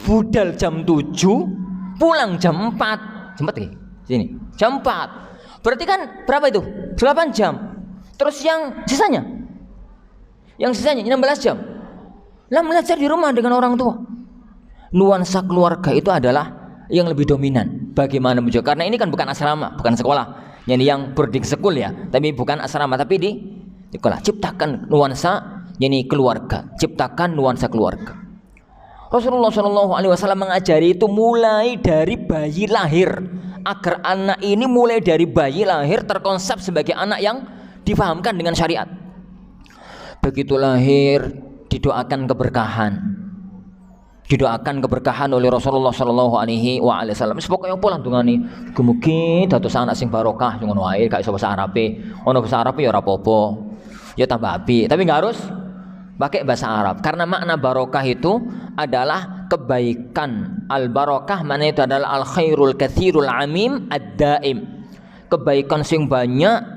budal jam 7, pulang jam 4. Jam 4 ya? Sini. Jam 4. Berarti kan berapa itu? 8 jam. Terus yang sisanya? Yang sisanya 16 jam. Lah belajar di rumah dengan orang tua. Nuansa keluarga itu adalah yang lebih dominan. Bagaimana menjaga? Karena ini kan bukan asrama, bukan sekolah. Yang boarding school ya, tapi bukan asrama, tapi di sekolah. Ciptakan nuansa keluarga. Ciptakan nuansa keluarga. Rasulullah SAW mengajari itu mulai dari bayi lahir, agar anak ini mulai dari bayi lahir terkonsep sebagai anak yang difahamkan dengan syariat. Begitu lahir didoakan keberkahan. Didoakan keberkahan oleh Rasulullah Shallallahu Alaihi Wasallam. Pokoknya pola dungani, mugi dados anak sing barokah, ngono wae, gak iso bahasa Arabe. Ono bahasa Arabe ya ora apa-apa, ya tambah api. Tapi nggak harus pakai bahasa Arab, karena makna barokah itu adalah kebaikan. Al barokah mana itu adalah al khairul katsirul amim ad-daim. Kebaikan sing banyak,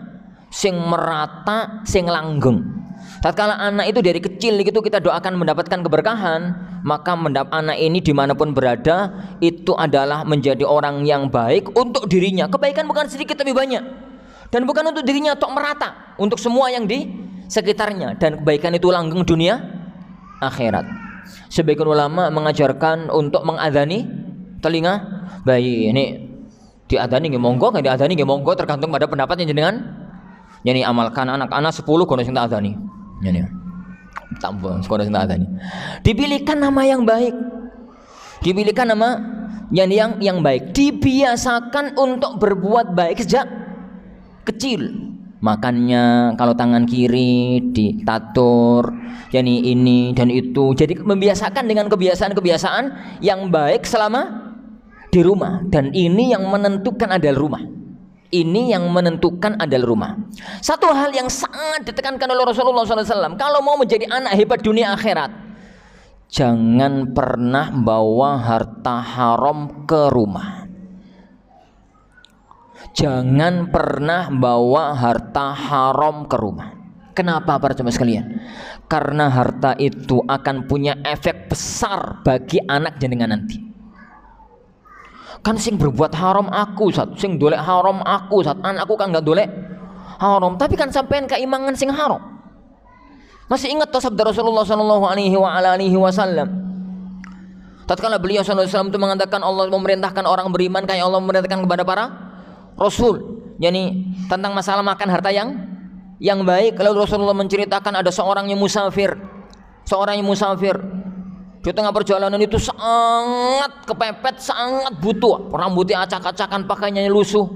sing merata, sing langgeng. Tatkala anak itu dari kecil itu kita doakan mendapatkan keberkahan, maka anak ini dimanapun berada itu adalah menjadi orang yang baik untuk dirinya. Kebaikan bukan sedikit tapi banyak, dan bukan untuk dirinya tok merata, untuk semua yang di sekitarnya. Dan kebaikan itu langgeng dunia akhirat. Sebagian ulama mengajarkan untuk mengadzani telinga bayi. Ini diadzani nggih monggo, nggak diadzani nggih monggo, tergantung pada pendapatnya jenengan. Yani amalkan anak-anak 10 kono sing tak adzani. Yani tambah kono sing tak adzani. Dipilihkan nama yang baik. Dipilihkan nama yang baik. Dibiasakan untuk berbuat baik sejak kecil. makannya kalau tangan kiri ditatur, yani ini dan itu. Jadi membiasakan dengan kebiasaan-kebiasaan yang baik selama di rumah, dan ini yang menentukan adalah rumah. Ini yang menentukan adalah rumah. Satu hal yang sangat ditekankan oleh Rasulullah SAW, kalau mau menjadi anak hebat dunia akhirat, jangan pernah bawa harta haram ke rumah. Jangan pernah bawa harta haram ke rumah. Kenapa para jemaah sekalian? Karena harta itu akan punya efek besar bagi anak jenengan nanti. Kan sing berbuat haram aku, sing dolek haram aku, anakku kan nggak dolek haram, tapi kan sampean keimangan sing haram. Masih ingat toh sabda Rasulullah Sallallahu Alaihi Wasallam? Tatkala beliau Sallallahu Alaihi Wasallam itu mengatakan Allah memerintahkan orang beriman kayak Allah memerintahkan kepada para Rasul, yakni tentang masalah makan harta yang baik. Lalu Rasulullah menceritakan ada seorang yang musafir, di tengah perjalanan itu sangat kepepet, sangat butuh, rambutnya acak-acakan, pakaiannya lusuh.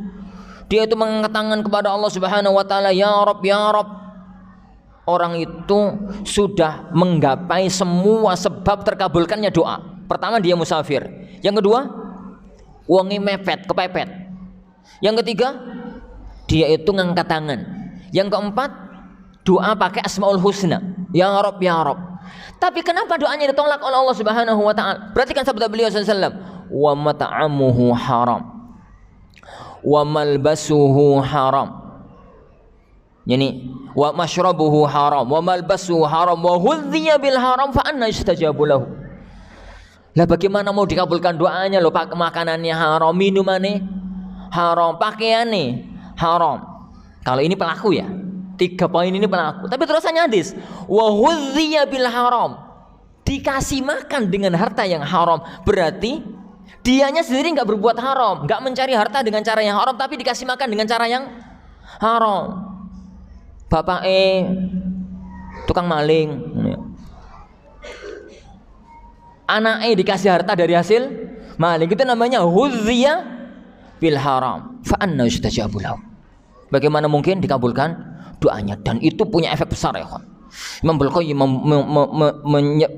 Dia itu mengangkat tangan kepada Allah Subhanahu wa taala, ya Rabb, ya Rabb. Orang itu sudah menggapai semua sebab terkabulkannya doa. Pertama, dia musafir. Yang kedua, wonge mepet, kepepet. Yang ketiga, dia itu ngangkat tangan. Yang keempat, doa pakai Asmaul Husna, ya Rabb, ya Rabb. Tapi kenapa doanya ditolak oleh Allah Subhanahu wa taala? Perhatikan sabda beliau sallallahu alaihi wasallam, wa mat'amuhu haram wa malbasuhu haram. Yani wa mashrabuhu haram wa malbasuhu haram wa hudhiya bil haram fa anna yustajabu lahu. Lah bagaimana mau dikabulkan doanya? Loh, makanannya haram, minumannya haram, pakaiannya haram. Kalau ini pelaku ya. 3 poin ini pelaku. Tapi terusannya hadis, wa hudhiya bil haram. Dikasih makan dengan harta yang haram. Berarti dianya sendiri enggak berbuat haram, enggak mencari harta dengan cara yang haram, tapi dikasih makan dengan cara yang haram. Bapak tukang maling. Anak dikasih harta dari hasil maling. Itu namanya hudhiya bil haram. Fa anna yustajabu lahu. Bagaimana mungkin dikabulkan doanya? Dan itu punya efek besar ya kawan. Imam Al-Qayyim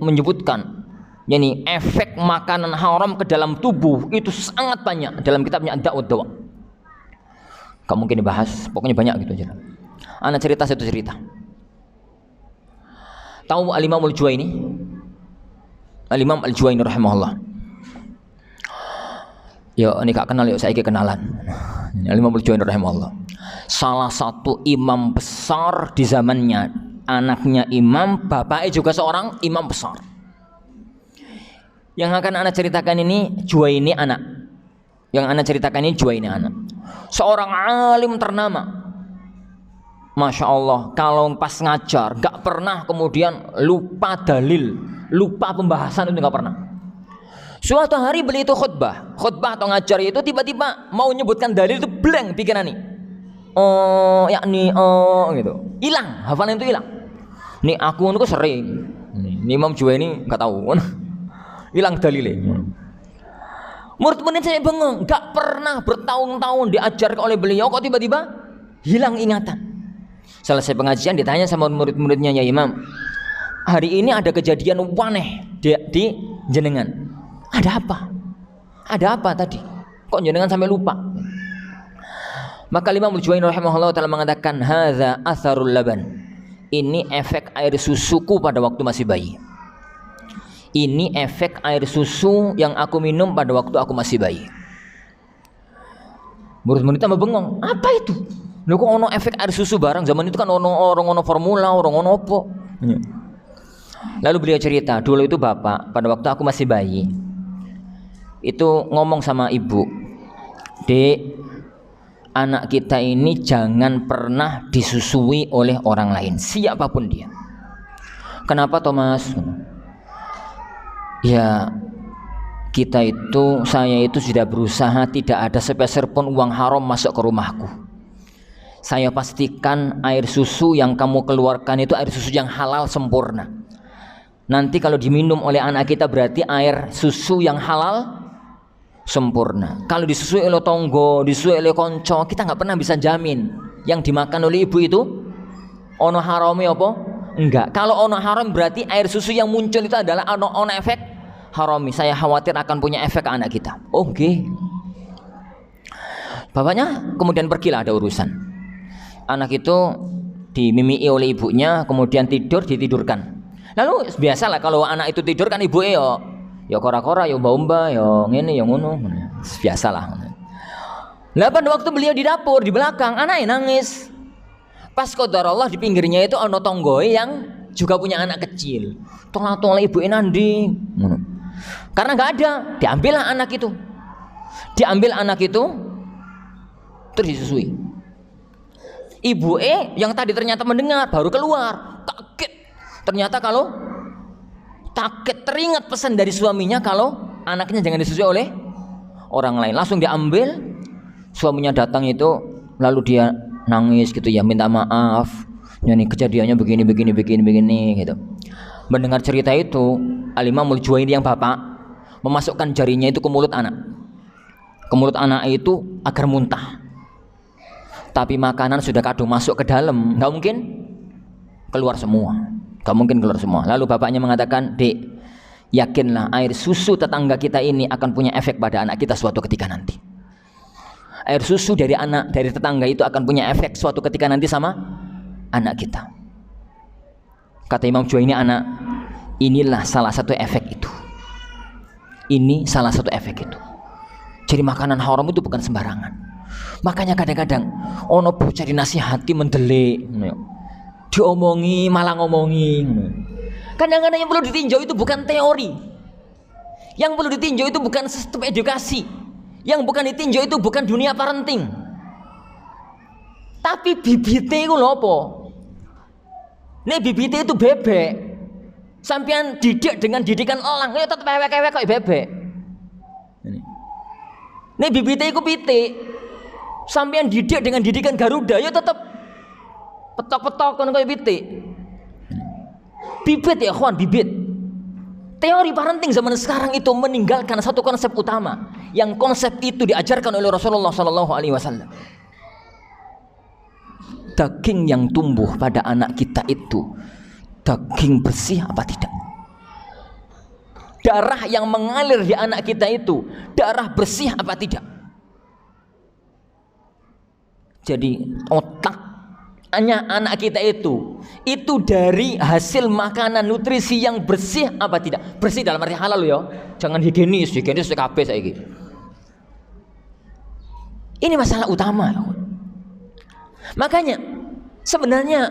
menyebutkan yakni efek makanan haram ke dalam tubuh itu sangat banyak dalam kitabnya Ad-Da' wad Dawa. Gak mungkin dibahas, pokoknya banyak gitu aja. Ana cerita satu cerita. Tahu Al-Imam Al-Juwaini? Al-Imam Al-Juwaini rahimahullah. Ya ini gak kenal, yuk saya kenalan. Al-Imam Al-Juwaini rahimahullah, salah satu imam besar di zamannya. Anaknya imam, bapaknya juga seorang imam besar. Yang akan anak ceritakan ini Juwaini anak. Yang anak ceritakan ini Juwaini anak. Seorang alim ternama. Masya Allah, kalau pas ngajar gak pernah kemudian lupa dalil, lupa pembahasan, itu gak pernah. Suatu hari beliau itu khutbah atau ngajar itu tiba-tiba mau menyebutkan dalil itu blank pikiran nih. Gitu. Hilang, hafalan itu hilang. Nih aku itu sering. Ini Imam Juwaini nggak tahu. Hilang dalilnya. Murid-murid saya bengong, nggak pernah bertahun-tahun diajarkan oleh beliau, kok tiba-tiba hilang ingatan. Selesai pengajian ditanya sama murid-muridnya, ya Imam, hari ini ada kejadian aneh di jenengan. Ada apa? Ada apa tadi? Kok jenengan sampai lupa? Maka Imam Al-Juwaini rahimahullah ta'ala mengatakan, hadza atharul laban. Ini efek air susuku pada waktu masih bayi. Ini efek air susu yang aku minum pada waktu aku masih bayi. Murid-murid tambah bengong, apa itu? Lho kok ono efek air susu barang? Zaman itu kan ono formula, ono opo. Lalu beliau cerita, dulu itu bapak pada waktu aku masih bayi itu ngomong sama ibu, Dek, anak kita ini jangan pernah disusui oleh orang lain, siapapun dia. Kenapa Thomas? Ya saya itu sudah berusaha tidak ada sepeser pun uang haram masuk ke rumahku. Saya pastikan air susu yang kamu keluarkan itu air susu yang halal sempurna. Nanti kalau diminum oleh anak kita berarti air susu yang halal sempurna. Kalau disusui oleh tonggo, disusui oleh konco, kita nggak pernah bisa jamin Yang dimakan oleh ibu itu ono harame apa? Enggak. Kalau ono haram berarti air susu yang muncul itu adalah ono efek harami. Saya khawatir akan punya efek ke anak kita. Oke. Bapaknya kemudian pergilah, ada urusan. Anak itu dimimiki oleh ibunya, kemudian ditidurkan. Lalu biasalah kalau anak itu tidur kan ibu ya kora-kora, ya umba-umba, ya ngene, ya ngono. Biasalah. Lah pada waktu beliau di dapur di belakang, anaknya nangis. Pas qadarullah di pinggirnya itu ono tonggoe yang juga punya anak kecil. Tolak-tolak ibu nandi. Karena nggak ada, diambillah anak itu. Diambil anak itu terus disusui. Ibu yang tadi ternyata mendengar baru keluar, kaget. Ternyata kalau kaget teringat pesan dari suaminya kalau anaknya jangan disusui oleh orang lain. Langsung diambil. Suaminya datang itu lalu dia nangis gitu ya, minta maaf. Ini kejadiannya begini gitu. Mendengar cerita itu, Al-Imamul Juwaini yang bapak memasukkan jarinya itu ke mulut anak. Ke mulut anak itu agar muntah. Tapi makanan sudah kadung masuk ke dalam, enggak mungkin keluar semua. Enggak mungkin keluar semua. Lalu bapaknya mengatakan, "Dek, yakinlah air susu tetangga kita ini akan punya efek pada anak kita suatu ketika nanti." Air susu dari tetangga itu akan punya efek suatu ketika nanti sama anak kita. Kata Imam Juwaini, anak, inilah salah satu efek itu. Ini salah satu efek itu. Jadi makanan haram itu bukan sembarangan. Makanya kadang-kadang ono bocah dinasihati mendelik, diomongi malah ngomongi. Kadang-kadang yang perlu ditinjau itu bukan teori. Yang perlu ditinjau itu bukan sistem edukasi. Yang bukan ditinjau itu bukan dunia parenting. Tapi bibitnya itu lho apa? Nih bibitnya itu bebek. Sampean didik dengan didikan elang, ya tetap ewek-ewek kok bebek. Nih bibitnya itu pitik. Sampean didik dengan didikan Garuda, ya tetap petok-petok kan kayak pitik. Bibit ya kawan, bibit. Teori parenting zaman sekarang itu meninggalkan satu konsep utama, yang konsep itu diajarkan oleh Rasulullah SAW. Daging yang tumbuh pada anak kita itu daging bersih apa tidak? Darah yang mengalir di anak kita itu darah bersih apa tidak? Jadi otaknya anak kita itu dari hasil makanan nutrisi yang bersih apa tidak? Bersih dalam arti halal ya, jangan higienis kabeh saiki. Ini masalah utama. Makanya sebenarnya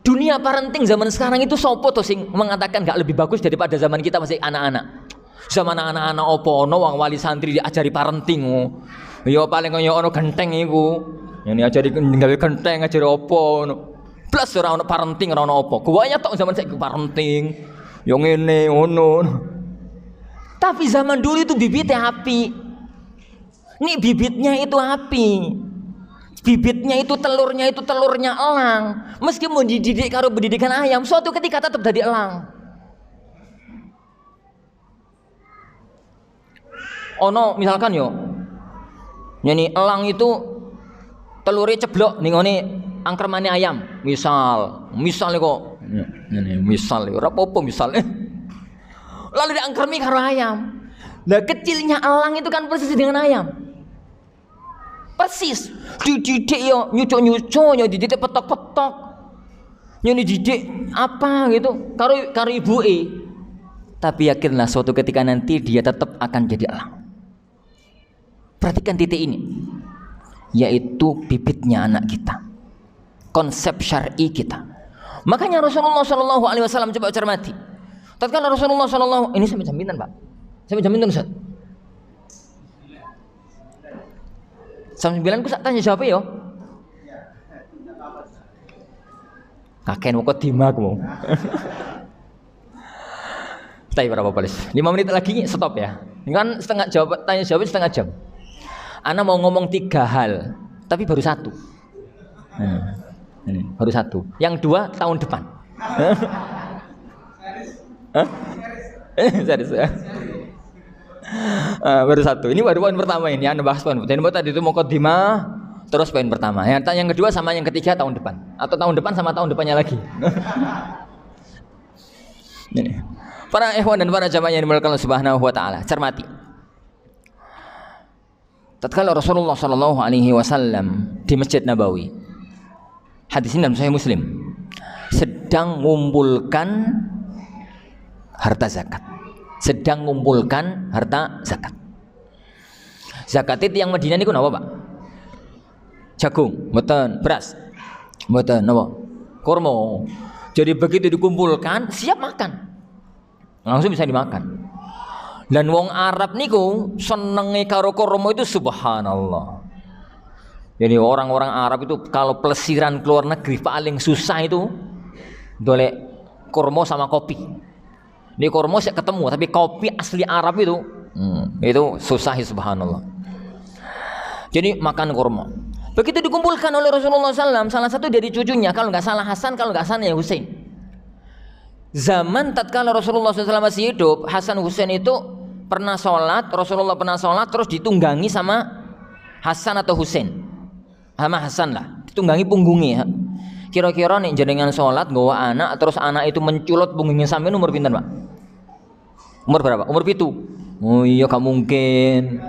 dunia parenting zaman sekarang itu sopo to sing mengatakan gak lebih bagus daripada zaman kita masih anak-anak. Zaman anak-anak opo ono wong wali santri diajari parenting. Ya paling kaya ono genteng iku. Yang diajari gawe genteng ngajari opo ono. Plus ora ono parenting ora ono opo. Guanya tok zaman saiki parenting. Yo ngene ngono. Tapi zaman dulu itu bibitnya api. Nih bibitnya itu api. Bibitnya itu telurnya elang. Meski mau dididik karo pendidikan ayam, suatu ketika tetap jadi elang. Ono misalkan yo, nyanyi elang itu telurnya ceblok nih ngone angkermane ayam. Misal kok, misal ora apa-apa misal. Lalu diangkermi karo ayam. Nah kecilnya elang itu kan persis dengan ayam. Persis dididik yo nyucuk-nyucuk, yo dididik petok-petok, yo dididik apa gitu karo ibuke. Tapi yakinlah suatu ketika nanti dia tetap akan jadi elang. Perhatikan titik ini, yaitu bibitnya anak kita, konsep syar'i kita. Makanya Rasulullah SAW coba cermati. Tatkala Rasulullah SAW ini saya jaminan Pak, saya jaminan Ustaz. Sampai 9 ku sak tanya jawab ya. Kakek kok dimak mau. Tapi berapa polis? 5 menit lagi stop ya. Ini kan setengah jawab tanya jawab setengah jam. Ana mau ngomong 3 hal, tapi baru 1. Ini baru 1. Yang 2 tahun depan. Serius ya. Baru 1. Ini baru poin pertama ini. Anda bahas poin. Jadi tadi itu mukadimah, Terus poin pertama. Yang kedua sama yang ketiga tahun depan, atau tahun depan sama tahun depannya lagi. Ini. Para ikhwan dan para jamaah yang dimuliakan Allah Subhanahu wa taala, cermati. Tatkala Rasulullah sallallahu alaihi wasallam di Masjid Nabawi, hadis ini dalam Sahih Muslim, sedang mengumpulkan harta zakat. Sedang mengumpulkan harta zakat. Zakat itu yang Madinah niku napa, Pak? Jagung, mboten, beras. Mboten napa? Kurma. Jadi begitu dikumpulkan, siap makan. Langsung bisa dimakan. Dan wong Arab niku senenge karo kurma itu subhanallah. Jadi orang-orang Arab itu kalau pelesiran keluar negeri paling susah itu dolek kurma sama kopi. Ini kurma saya ketemu, tapi kopi asli Arab itu susah subhanallah. Jadi makan kurma. Begitu dikumpulkan oleh Rasulullah SAW, salah satu dari cucunya, kalau nggak salah Hasan, kalau nggak salah ya Husain. Zaman tatkala Rasulullah SAW masih hidup, Hasan Husain itu pernah sholat, Rasulullah pernah sholat, terus ditunggangi sama Hasan atau Husain, sama Hasan lah, ditunggangi punggungnya. Kira-kira nih jenengan sholat, bawa anak, terus anak itu menculot punggungnya sampai umur pinten, Pak? Umur berapa? Umur 7. Oh iya, gak mungkin.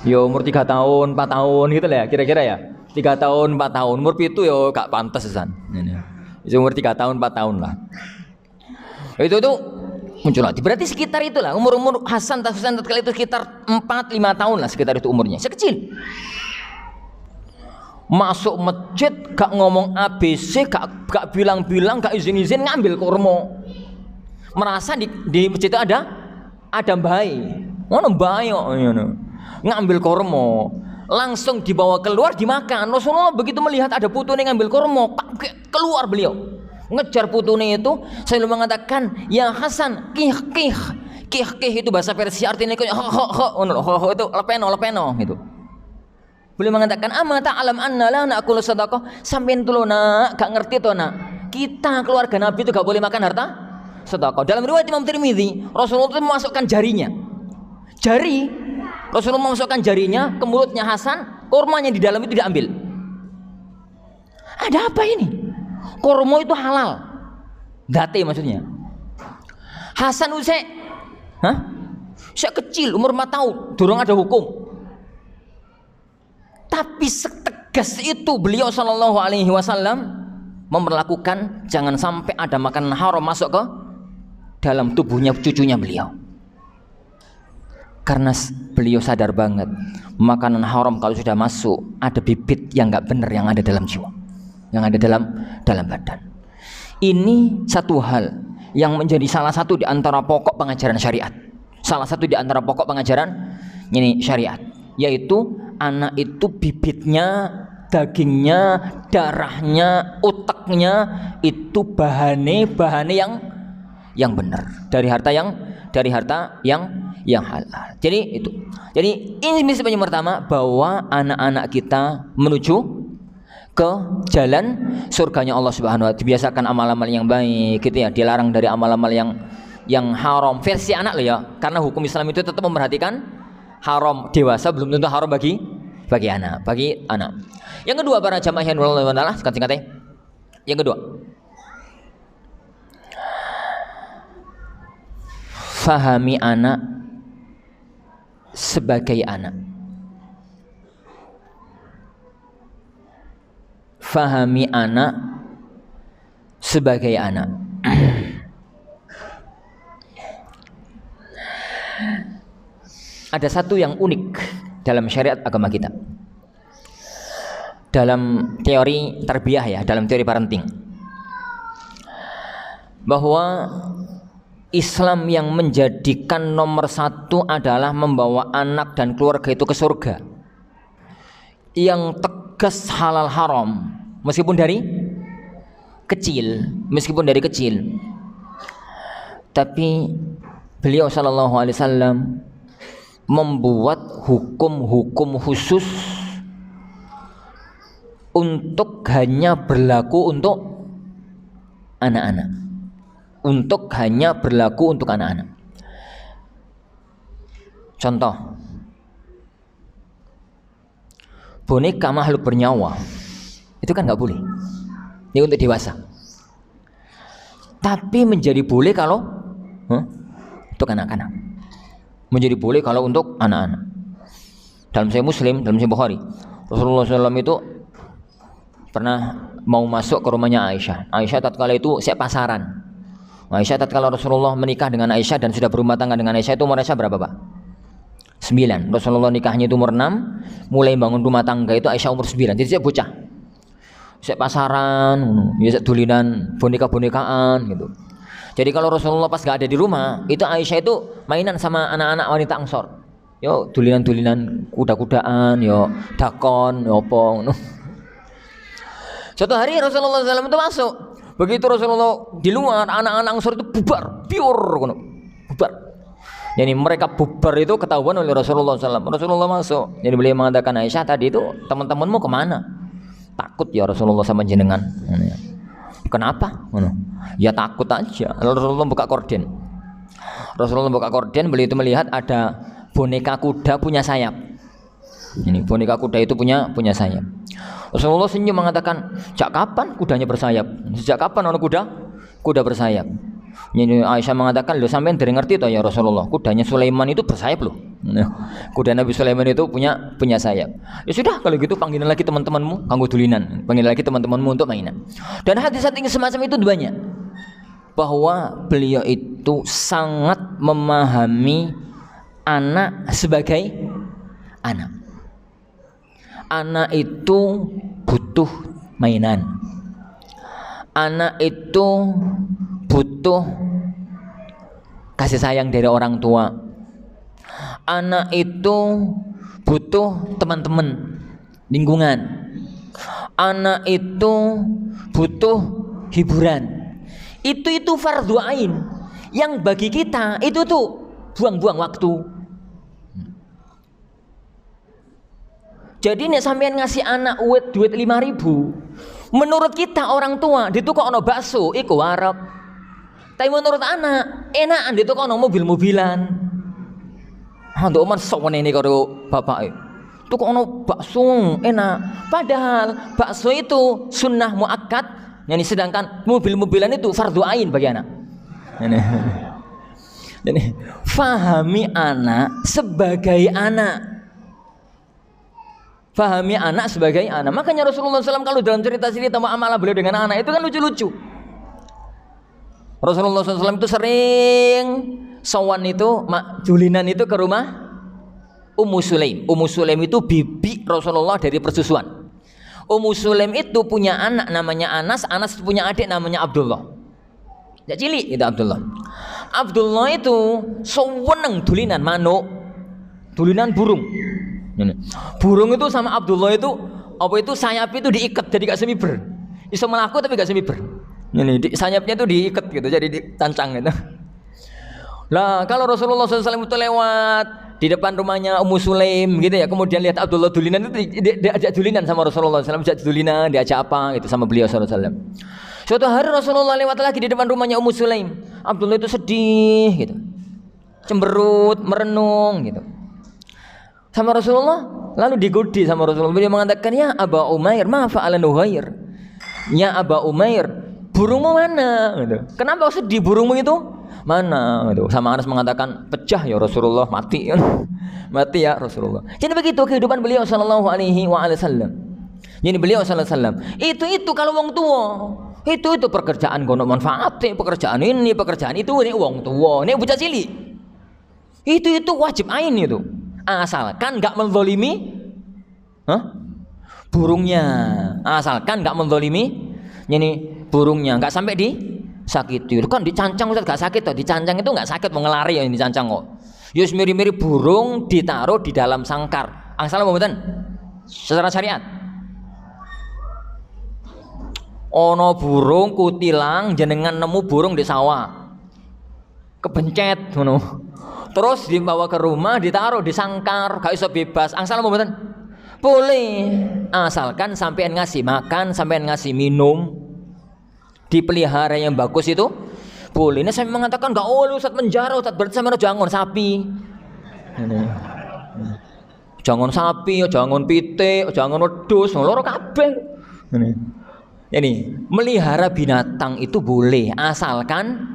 Ya umur 3 tahun, 4 tahun gitu lah ya, kira-kira ya. 3 tahun, 4 tahun. Umur 7 ya gak pantas San. Ini. Umur 3 tahun, 4 tahun lah. Itu menculot. Berarti sekitar itulah umur Hasan tatkala itu sekitar 4-5 tahun lah sekitar itu umurnya. Sekecil. Masuk masjid gak ngomong ABC, gak bilang-bilang, gak izin-izin ngambil kurma. Merasa di masjid itu ada bayi. Ngono bayi kok ngambil kurma, langsung dibawa keluar dimakan. Rasulullah begitu melihat ada putune ngambil kurma, keluar beliau ngejar putune itu, saya mengatakan ya Hasan kih itu bahasa Persia artinya ho itu lepeno gitu. Beliau mengatakan ama ta'lam anna la na'kulu sadaqah, sampean tuh nak gak ngerti toh nak, kita keluarga Nabi itu gak boleh makan harta sedekah. Dalam riwayat Imam Tirmidzi, Rasulullah itu memasukkan Rasulullah memasukkan jarinya ke mulutnya Hasan, kurmanya di dalam itu diambil. Ada apa ini? Kurma itu halal. Date maksudnya. Hasan usai, saya kecil, umur 4 tahun, durung ada hukum. Tapi setegas itu beliau sallallahu alaihi wasallam memperlakukan jangan sampai ada makanan haram masuk ke dalam tubuhnya cucunya beliau. Karena beliau sadar banget makanan haram kalau sudah masuk ada bibit yang nggak benar yang ada dalam jiwa, yang ada dalam badan. Ini satu hal yang menjadi salah satu di antara pokok pengajaran syariat. Salah satu di antara pokok pengajaran ini syariat, yaitu anak itu bibitnya, dagingnya, darahnya, uteknya itu bahane yang benar dari harta yang halal. Jadi itu. Jadi ini prinsip yang pertama, bahwa anak-anak kita menuju ke jalan surganya Allah Subhanahu wa taala. Dibiasakan amal-amal yang baik gitu ya, dilarang dari amal-amal yang haram. Versi anak loh ya. Karena hukum Islam itu tetap memperhatikan haram dewasa belum tentu haram bagi anak. Yang kedua para jamaah yang Allah Subhanahu wa taala, singkat-singkatnya. Yang kedua, fahami anak sebagai anak. Fahami anak sebagai anak. Ada satu yang unik dalam syariat agama kita. Dalam teori tarbiyah ya, dalam teori parenting. Bahwa Islam yang menjadikan nomor satu adalah membawa anak dan keluarga itu ke surga, yang tegas halal haram meskipun dari kecil. Tapi beliau sallallahu alaihi wasallam membuat hukum-hukum khusus untuk hanya berlaku untuk anak-anak. Contoh, boneka makhluk bernyawa itu kan nggak boleh. Ini untuk dewasa. Tapi menjadi boleh kalau untuk anak-anak. Menjadi boleh kalau untuk anak-anak. Dalam Sahih Muslim, dalam Sahih Bukhari, Rasulullah SAW itu pernah mau masuk ke rumahnya Aisyah. Aisyah tatkala itu siap pasaran. Aisyah tatkala Rasulullah menikah dengan Aisyah dan sudah berumah tangga dengan Aisyah itu umur Aisyah berapa, Pak? 9. Rasulullah nikahnya itu umur 6, mulai bangun rumah tangga itu Aisyah umur 9. Jadi saya bocah. Saya pasaran, ya dulinan boneka-bonekaan gitu. Jadi kalau Rasulullah pas gak ada di rumah, itu Aisyah itu mainan sama anak-anak wanita Ansor. Yo dulinan-dulinan kuda-kudaan, yo dakon, yo opong. Suatu hari Rasulullah SAW itu masuk. Begitu Rasulullah di luar, anak-anak Ansor itu bubar, bubar. Jadi mereka bubar itu ketahuan oleh Rasulullah SAW. Rasulullah masuk. Jadi beliau mengatakan, Aisyah tadi itu teman-temanmu kemana? Takut ya Rasulullah sama jenengan. Kenapa? Ya takut aja. Rasulullah buka korden. Beliau itu melihat ada boneka kuda punya sayap. Ini boneka kuda itu punya sayap. Rasulullah senyum mengatakan, sejak kapan kudanya bersayap? Sejak kapan orang kuda bersayap? Ini Aisyah mengatakan, lo sampean dari ngerti toh ya Rasulullah, kudanya Sulaiman itu bersayap loh. Kuda Nabi Sulaiman itu punya sayap. Ya sudah kalau gitu panggilin lagi teman-temanmu, kanggo dulinan. Panggil lagi teman-temanmu untuk mainan. Dan hadis-hadis semacam itu banyak. Bahwa beliau itu sangat memahami anak sebagai anak. Anak itu butuh mainan. Anak itu butuh kasih sayang dari orang tua. Anak itu butuh teman-teman, lingkungan. Anak itu butuh hiburan. Itu fardhu ain yang bagi kita itu tuh buang-buang waktu. Jadi nek sampean ngasih anak duit 5.000, menurut kita orang tua ditukok ono bakso iku warep. Tapi menurut anak enakan ditukok ono mobil-mobilan. Nduk men sok ngene karo bapake. Tukok ono bakso enak. Padahal bakso itu sunnah muakkad. Yani sedangkan mobil-mobilan itu fardhu ain bagi anak. Jadi fahami anak sebagai anak. Fahami anak sebagai anak. Makanya Rasulullah SAW kalau dalam cerita-cerita muamalah beliau dengan anak itu kan lucu-lucu. Rasulullah SAW itu sering sowan itu julinan itu ke rumah Ummu Sulaim. Ummu Sulaim itu bibi Rasulullah dari persusuan. Ummu Sulaim itu punya anak namanya Anas. Anas punya adik namanya Abdullah. Ya cilik itu Abdullah. Abdullah itu seneng dulinan manuk, dulinan burung. Burung itu sama Abdullah itu apa itu sayap itu diikat jadi gak semiber. Iso melaku tapi gak semiber. Ini sayapnya itu diikat gitu jadi dicancang gitu. Lah kalau Rasulullah SAW itu lewat di depan rumahnya Ummu Sulaim gitu ya, kemudian lihat Abdullah dulinan itu diajak dulinan sama Rasulullah SAW, diajak dulinan, diajak apa gitu sama beliau SAW. Suatu hari Rasulullah lewat lagi di depan rumahnya Ummu Sulaim. Abdullah itu sedih gitu, cemberut, merenung gitu sama Rasulullah. Lalu digodi sama Rasulullah. Beliau mengatakan, ya Aba Umair, ma fa'ala Nuhair. Ya Aba Umair, burungmu mana? Gitu. Kenapa kau sedih, burungmu itu mana? Gitu. Sama Anas mengatakan, pecah ya Rasulullah, mati. Mati ya Rasulullah. Jadi begitu kehidupan beliau sallallahu alaihi wasallam. Jadi beliau sallallahu alaihi wasallam. Itu kalau wong tua. Itu pekerjaan gono manfaat, pekerjaan ini, pekerjaan itu nek wong tua, nek bocah cilik. Itu wajib ain itu. Asalkan enggak menzalimi burungnya. Asalkan enggak menzalimi burungnya, enggak sampai disakiti. Itu kan dicancang Ustaz, enggak sakit toh. Dicancang itu enggak sakit, mau ngelari yang dicancang kok. Ya mirip-mirip burung ditaruh di dalam sangkar. Angsal mboten? Secara syariat. Ono burung kutilang jenengan nemu burung di sawah. Kebencet ngono. Terus dibawa ke rumah, ditaruh di sangkar, gak iso bebas. Angsal mboten? Boleh. Asalkan sampean ngasih makan, sampean ngasih minum, dipelihara yang bagus itu boleh. Ini saya mengatakan enggak boleh Ustaz menjara, Ustaz berarti sama jangan sapi. Jangan sapi, jangan pitik, jangan wedhus, loro kabeh. Ini melihara binatang itu boleh asalkan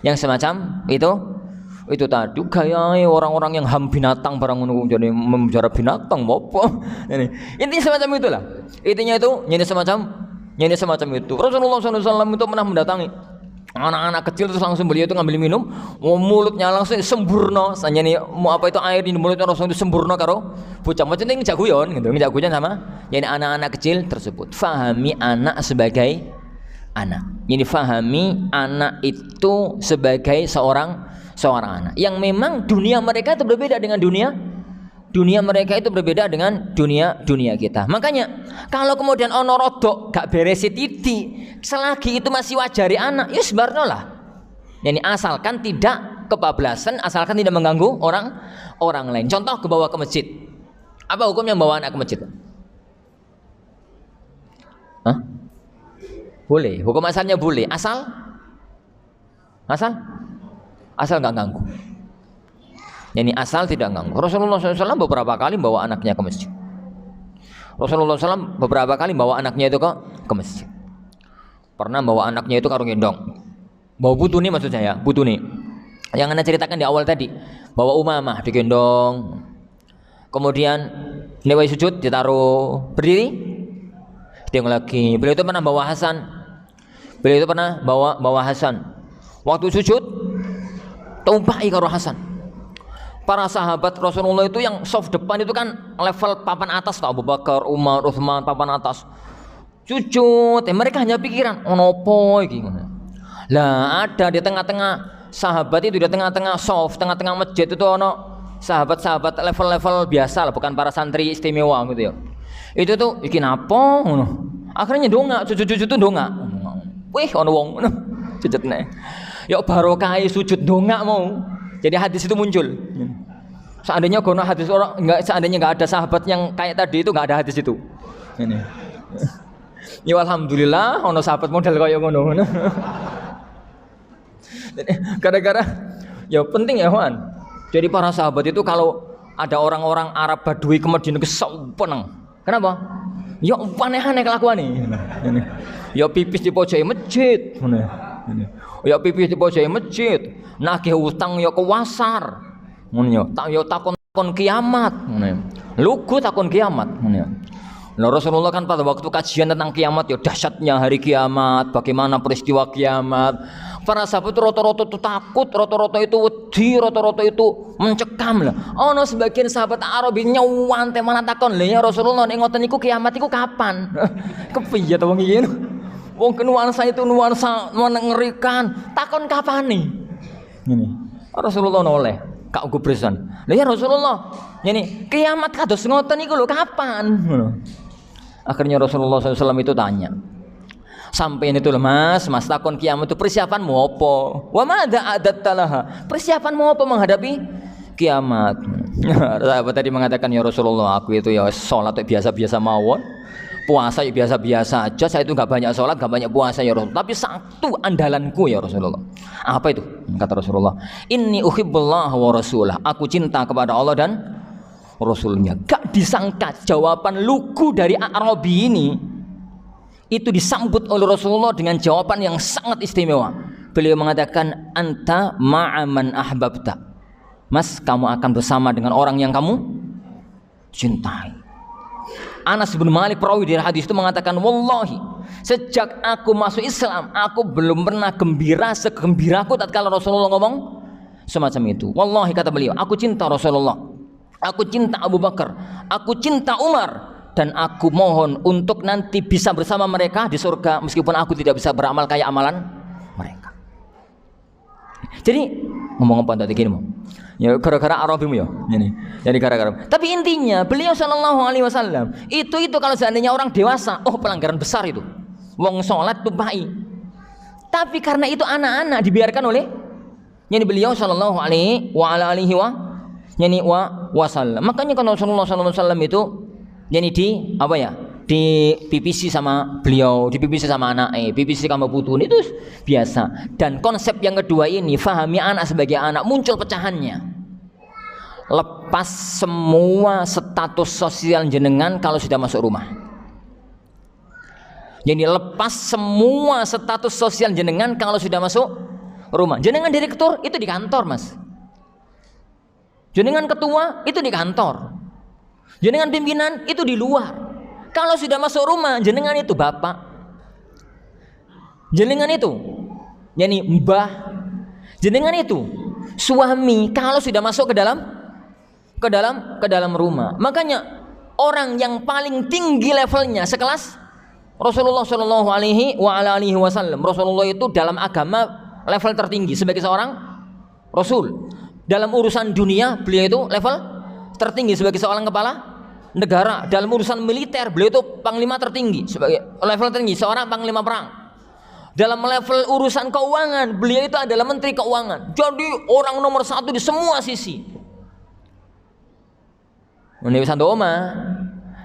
yang semacam itu tadi gaya orang-orang yang ham binatang barang ngono jadi memelihara binatang apa. Intinya semacam itulah. Intinya itu ini semacam itu. Rasulullah SAW itu pernah mendatangi anak-anak kecil terus langsung beliau itu ngambil minum, mulutnya langsung sempurna. Sanya nih mau apa itu air di mulutnya langsung itu sempurna karo bocah macam ini jaguyon gitu, jaguyon sama jadi anak-anak kecil tersebut. Fahami anak sebagai anak. Jadi fahami anak itu sebagai seorang anak yang memang dunia mereka itu berbeda dengan dunia mereka itu berbeda dengan dunia kita. Makanya kalau kemudian ono rodok gak beresi titik, selagi itu masih wajari anak, ya sebarno lah. Yani asalkan tidak kebablasan, asalkan tidak mengganggu orang lain. Contoh kebawa ke masjid. Apa hukumnya membawa anak ke masjid? Hah? Boleh. Hukum asalnya boleh. Asal nggak ganggu. Yani asal tidak ganggu. Rasulullah SAW beberapa kali bawa anaknya ke masjid. Rasulullah SAW beberapa kali bawa anaknya itu ke masjid. Pernah bawa anaknya itu karo gendong. Bawa putuni maksud saya, putuni. Yang anda ceritakan di awal tadi, bawa Umamah digendong. Kemudian lewat sujud ditaruh berdiri. Tengok lagi. Beliau itu pernah bawa Hasan. Waktu sujud tumpai karo Hasan. Para sahabat Rasulullah itu yang soft depan itu kan level papan atas, Abu Bakar, Umar, Utsman papan atas. Sujud, mereka hanya pikiran, opo iki ngono. Lah ada di tengah-tengah sahabat itu, di tengah-tengah soft, tengah-tengah masjid itu ono sahabat-sahabat level-level biasa lah, bukan para santri istimewa gitu ya. Itu tuh iki napa ngono. Akhirnya dongak, sujud itu dongak. Wih ono wong ngono. Sujudne. Ya barokah sujud dongak mau. Jadi hadis itu muncul. Seandainya gono hadis orang enggak ada sahabat yang kayak tadi itu enggak ada hadis itu. Ini. Ya alhamdulillah ono sahabat model kayak ngono. Gara-gara ya penting ya Wan. Jadi para sahabat itu kalau ada orang-orang Arab Badui ke Madinah kesopeneng. Kenapa? Ya aneh-aneh kelakuan nih. Ya pipis di pojok masjid. Ya pipis di pojok masjid. Nagih utang ya kewasar. Ngono ya. Ya takon kiamat. Lugu takon kiamat. Nah, Rasulullah kan pada waktu kajian tentang kiamat ya dahsyatnya hari kiamat, bagaimana peristiwa kiamat. Para sahabat itu rata-rata itu takut, rata-rata itu wedi, rata-rata itu mencekam lah. Ono sebagian sahabat Arab nyawan teh malah takon, "Lha ya Rasulullah nek ngoten niku kiamat iku kapan?" Kepiye to wong iki? Wong nuansa itu nuansa mengerikan. Takon kapan nih? Ini Rasulullah noleh kak gubresan. Lah ya Rasulullah, ini kiamat kados ngoten niku lho kapan? Akhirnya Rasulullah SAW itu tanya, sampai itu loh mas takon kiamat itu persiapanmu apa? Wa madza adatta laha? Persiapanmu apa menghadapi kiamat? Sahabat tadi mengatakan ya Rasulullah, aku itu ya sholat biasa-biasa mawon, puasa ya biasa-biasa aja. Saya itu nggak banyak sholat, nggak banyak puasa ya Rasulullah. Tapi satu andalanku ya Rasulullah. Apa itu? Kata Rasulullah, inni uhibbullah wa rasulah. Aku cinta kepada Allah dan Rasulnya. Gak disangka jawaban lugu dari Arabi ini itu disambut oleh Rasulullah dengan jawaban yang sangat istimewa. Beliau mengatakan, anta ma'aman ahbabta. Mas, kamu akan bersama dengan orang yang kamu cintai. Anas bin Malik perawi dari hadis itu mengatakan, wallahi, sejak aku masuk Islam, aku belum pernah gembira segembiraku tatkala Rasulullah ngomong semacam itu. Wallahi, kata beliau, aku cinta Rasulullah, aku cinta Abu Bakar, aku cinta Umar, dan aku mohon untuk nanti bisa bersama mereka di surga meskipun aku tidak bisa beramal kayak amalan mereka. Jadi ngomong apa tadi gini mau? Ya gara-gara Arabimu ya. Ini. Jadi gara-gara. Tapi intinya beliau Shallallahu Alaihi Wasallam itu kalau seandainya orang dewasa, oh pelanggaran besar itu. Wong sholat tupai. Tapi karena itu anak-anak dibiarkan oleh yani beliau Shallallahu Alaihi Wasallam. Makanya kalau Rasulullah SAW itu yani di apa ya, di pipisi sama beliau, di pipisi sama anak, pipisi sama putun itu biasa. Dan konsep yang kedua ini, fahami anak sebagai anak, muncul pecahannya. lepas semua status sosial jenengan kalau sudah masuk rumah. Jadi lepas semua status sosial jenengan kalau sudah masuk rumah. Jenengan direktur itu di kantor, Mas. Jenengan ketua itu di kantor. Jenengan pimpinan itu di luar. Kalau sudah masuk rumah, jenengan itu bapak. Jenengan itu yani mbah. Jenengan itu suami kalau sudah masuk ke dalam rumah. Makanya orang yang paling tinggi levelnya sekelas Rasulullah Shallallahu Alaihi Wasallam. Rasulullah itu dalam agama level tertinggi sebagai seorang Rasul. Dalam urusan dunia beliau itu level tertinggi sebagai seorang kepala negara. Dalam urusan militer beliau itu panglima tertinggi sebagai level tertinggi seorang panglima perang. Dalam level urusan keuangan beliau itu adalah menteri keuangan. Jadi orang nomor satu di semua sisi. Menawi sandoma,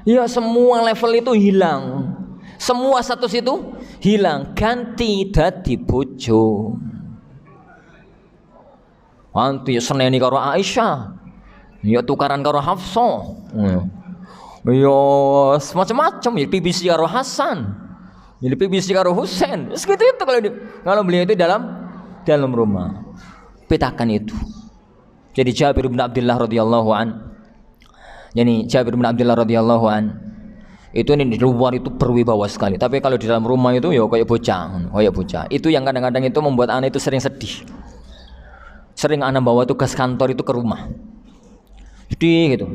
ya semua level itu hilang. Semua status itu hilang, ganti dadi bojo. Anti seneni karo Aisyah, ya tukaran karo Hafsah, ya semacam-macam, ya PBC karo Hasan, jadi PBC karo Husain. Segitu itu kalau beliau itu dalam rumah. Petakan itu. Jadi Jabir bin Abdullah radhiyallahu an. Jadi Jabir bin Abdullah radhiyallahu an itu ini di luar itu berwibawa sekali, tapi kalau di dalam rumah itu ya kayak bocah. Itu yang kadang-kadang itu membuat anak itu sering sedih. Sering anak bawa tugas kantor itu ke rumah. Sedih gitu.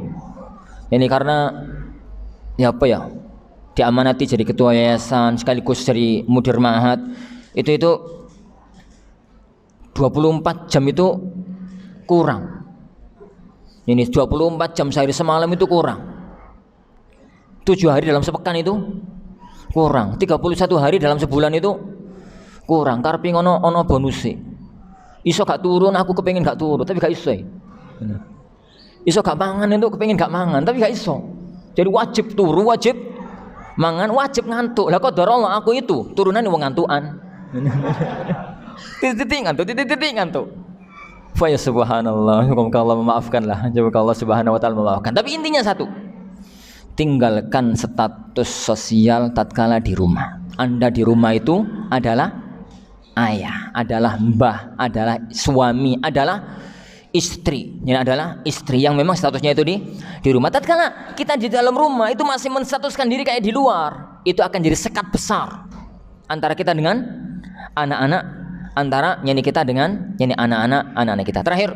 Ini karena ya apa ya? Diamanati jadi ketua yayasan sekaligus jadi mudir ma'had. Itu 24 jam itu kurang. Ini 24 jam sehari semalam itu kurang. 7 hari dalam sepekan itu kurang. 31 hari dalam sebulan itu kurang. Karepe ono bonuse. Iso gak turun, aku kepengen gak turun, tapi gak iso. Iso gak mangan itu kepengen gak mangan, tapi gak iso. Jadi wajib turu, wajib mangan, wajib ngantuk. Lah kok Allah aku itu turunan wong ngantukan. Titik ngantuk. Fa ya subhanallah, semoga Allah memaafkanlah. Semoga Allah Subhanahu wa taala memaafkan. Tapi intinya satu. Tinggalkan status sosial tatkala di rumah. Anda di rumah itu adalah ayah, adalah mbah, adalah suami, adalah istri. Ini adalah istri yang memang statusnya itu di rumah. Tatkala kita di dalam rumah itu masih menstatuskan diri kayak di luar, itu akan jadi sekat besar antara kita dengan anak-anak, antara nyanyi kita dengan nyanyi anak-anak kita. Terakhir,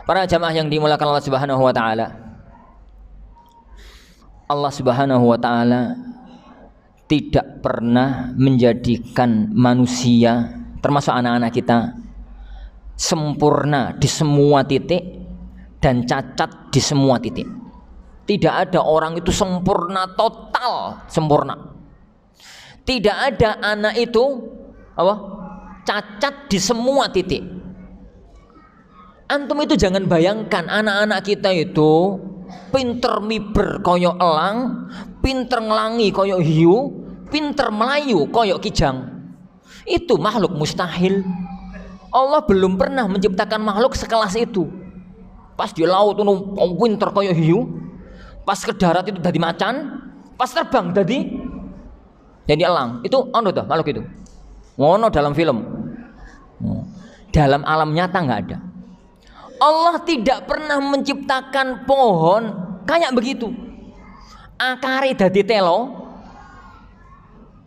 para jamaah yang dimuliakan Allah Subhanahu wa taala. Allah Subhanahu wa taala tidak pernah menjadikan manusia termasuk anak-anak kita sempurna di semua titik dan cacat di semua titik. Tidak ada orang itu sempurna total, sempurna. Tidak ada anak itu cacat di semua titik. Antum itu jangan bayangkan anak-anak kita itu pinter miber koyok elang, pinter ngelangi koyok hiu, pinter melayu koyok kijang. Itu makhluk mustahil. Allah belum pernah menciptakan makhluk sekelas itu. Pas di laut itu pinter koyok hiu, pas ke darat itu jadi macan, pas terbang jadi elang. Itu ono dah makhluk itu. Ono dalam film. Dalam alam nyata nggak ada. Allah tidak pernah menciptakan pohon kayak begitu. Akare dadi telo.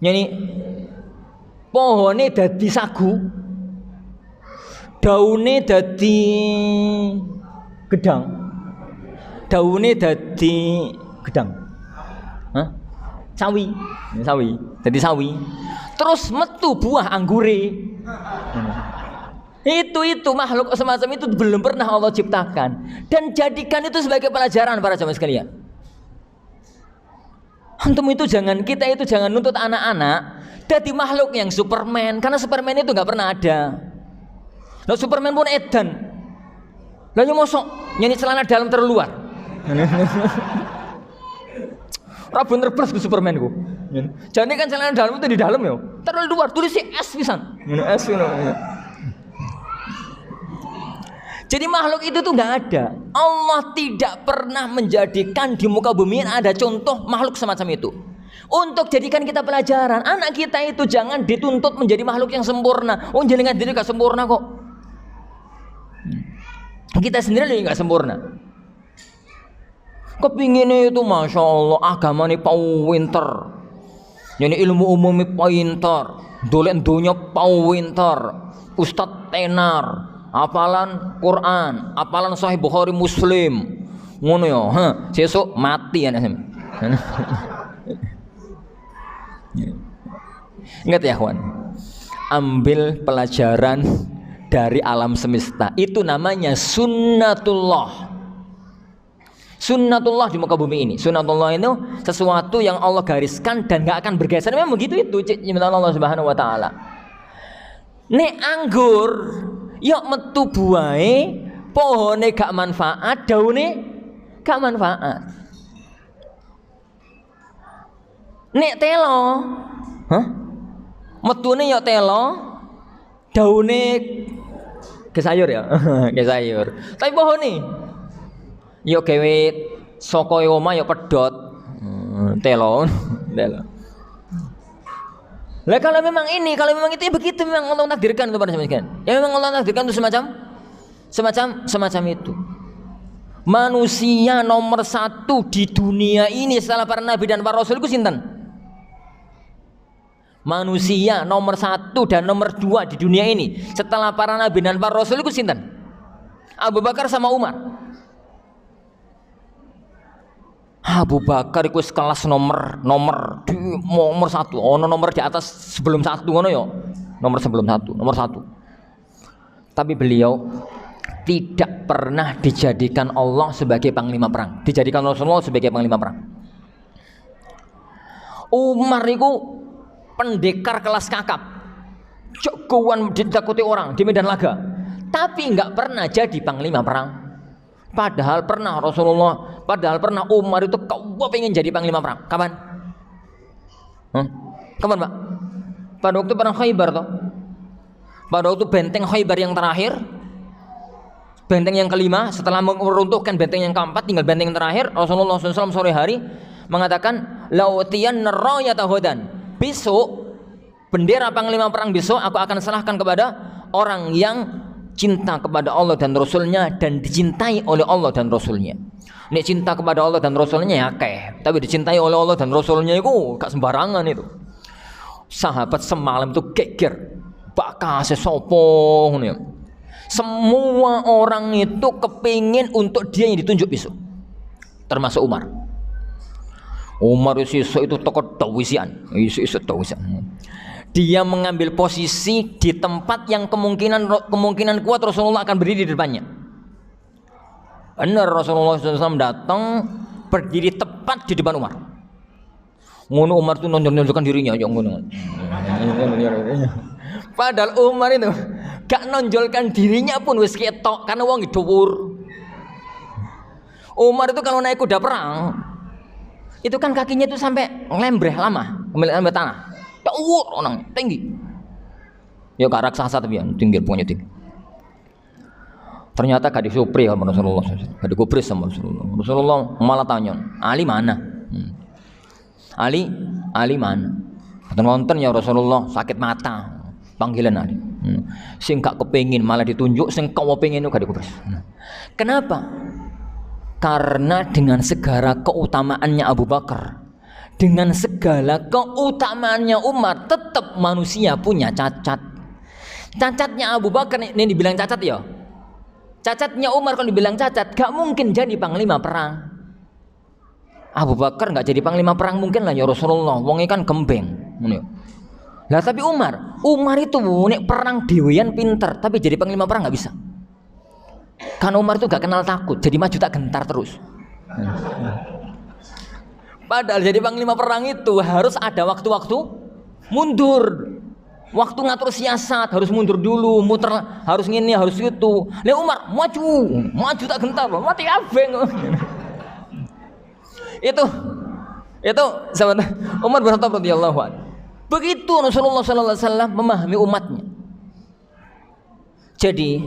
Yani pohone dadi sagu. Daune dadi gedang. Daune dadi gedang. Sawi. Dadi sawi. Terus metu buah anggure. Itu makhluk semacam itu belum pernah Allah ciptakan, dan jadikan itu sebagai pelajaran para jamaah sekalian. Kita itu jangan nuntut anak-anak jadi makhluk yang Superman, karena Superman itu nggak pernah ada. Nah Superman pun edan. Lah mosok nyanyi celana dalam terluar. Rabun terblas ke Superman ku. Jadi kan celana dalam itu di dalam ya. Terluar tulis es pisan. Es. Jadi makhluk itu tuh nggak ada. Allah tidak pernah menjadikan di muka bumi ada contoh makhluk semacam itu. Untuk jadikan kita pelajaran, anak kita itu jangan dituntut menjadi makhluk yang sempurna. Oh jenengan diri gak sempurna kok. Kita sendiri nggak sempurna. Kepinginnya itu masya Allah agama ini pinter, jadi ilmu umum pinter, dolen dunia pinter, ustad tenar, hafalan Quran, hafalan Sahih Bukhari Muslim, ngono ya, sesuk mati ya. Ingat ya kawan, ambil pelajaran dari alam semesta, itu namanya sunnatullah. Sunnatullah di muka bumi ini. Sunnatullah itu sesuatu yang Allah gariskan dan gak akan bergeser. Memang begitu itu ciptaan Allah Subhanahu wa taala. Nek anggur ya metu buahe, pohone gak manfaat, daune gak manfaat. Nek telo, metune ya telo, daune ke sayur ya, ke sayur. Tapi pohone yo gawe saka omah yo pedhot. Telo. Lah kalau memang itu ya begitu memang Allah takdirkan itu pada sekalian. Ya memang Allah takdirkan itu semacam itu. Manusia nomor 1 di dunia ini setelah para nabi dan para rasul itu sinten? Manusia nomor 1 dan nomor 2 di dunia ini setelah para nabi dan para rasul itu sinten? Abu Bakar sama Umar. Abu Bakar itu kelas nomor 1. Ono nomor di atas sebelum 1 ngono ya. Nomor 1. Tapi beliau tidak pernah dijadikan Allah sebagai panglima perang. Dijadikan Rasulullah sebagai panglima perang. Umar itu pendekar kelas kakap. Jagoan ditakuti orang di medan laga. Tapi enggak pernah jadi panglima perang. Padahal pernah Umar itu kau pengen jadi panglima perang. Kapan? Kapan Pak? Pada waktu perang Khaybar toh. Pada waktu benteng Khaybar yang terakhir, benteng yang kelima, setelah meruntuhkan benteng yang keempat, tinggal benteng yang terakhir, Rasulullah SAW sore hari mengatakan, lautiyan nerayatahudan. Besok bendera panglima perang besok aku akan serahkan kepada orang yang cinta kepada Allah dan Rasulnya dan dicintai oleh Allah dan Rasulnya. Nek cinta kepada Allah dan Rasulnya ya tapi dicintai oleh Allah dan Rasulnya itu gak sembarangan itu. Sahabat semalam itu geger, bakal sesopo. Semua orang itu kepingin untuk dia yang ditunjuk besok, termasuk Umar. Umar itu tokoh tawisian, dia mengambil posisi di tempat yang kemungkinan kuat Rasulullah akan berdiri di depannya. Benar, Rasulullah SAW datang berdiri tepat di depan Umar. Ngono Umar itu nonjolkan dirinya, ngono. Padahal Umar itu gak nonjolkan dirinya pun wis ketok karena wong dhuwur. Umar itu kalau naik kuda perang, itu kan kakinya itu sampai ngelembreh lama, ngelembreh tanah. Orang tinggi. Ya gak raksasa tapi yang tinggi punya tinggi. Ternyata gak disupri sama Rasulullah. Gak digubris sama Rasulullah. Rasulullah malah tanya, Ali mana? Ali mana? Nonton ya Rasulullah sakit mata. Panggilan Ali. Sing gak kepengin malah ditunjuk, sing kau pengen itu gak digubris. Kenapa? Karena dengan segala keutamaannya Abu Bakar, dengan segala keutamaannya Umar, tetap manusia punya cacat. Cacatnya Abu Bakar ini dibilang cacat ya. Cacatnya Umar kalau dibilang cacat, gak mungkin jadi panglima perang. Abu Bakar gak jadi panglima perang mungkin lah ya Rasulullah. Wongnya kan gembeng. Lah tapi Umar itu nek perang dewean pinter, tapi jadi panglima perang gak bisa. Karena Umar itu gak kenal takut, jadi maju tak gentar terus. Padahal jadi panglima perang itu harus ada waktu-waktu mundur. Waktu ngatur siasat harus mundur dulu, muter harus ngini, harus itu. Lah Umar maju tak gentar, mati abeng. Itu sahabat Umar bin Khattab radhiyallahu anhu. Begitu Rasulullah sallallahu alaihi wasallam memahami umatnya. Jadi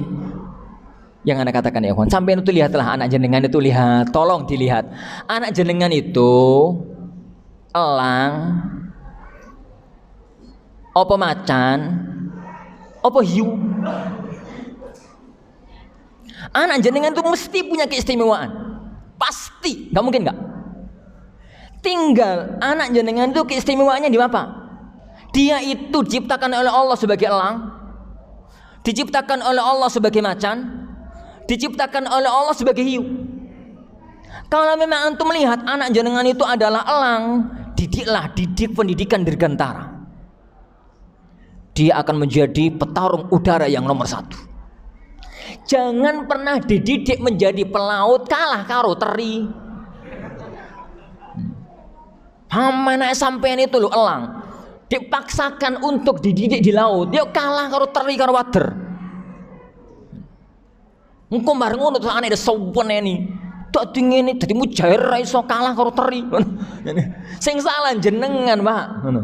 Yang anak katakan ya kawan, sampai itu lihatlah anak jenengan itu, lihat, tolong dilihat. Anak jenengan itu elang, apa macan, apa hiu. Anak jenengan itu mesti punya keistimewaan, pasti, nggak mungkin nggak. Tinggal anak jenengan itu keistimewaannya di apa? Dia itu diciptakan oleh Allah sebagai elang, diciptakan oleh Allah sebagai macan, diciptakan oleh Allah sebagai hiu. Kalau memang antum melihat anak jenengan itu adalah elang, didiklah, didik pendidikan dirgantara. Dia akan menjadi petarung udara yang nomor 1. Jangan pernah dididik menjadi pelaut kalah karo teri. Mana sampean itu lo elang, dipaksakan untuk dididik di laut, dia kalah karo teri karo wader. Engko bareng ngono terus anake sowan ini. Tak dingene dadi mujair ra iso kalah karo teri. Sing salah jenengan, Pak. Ngono.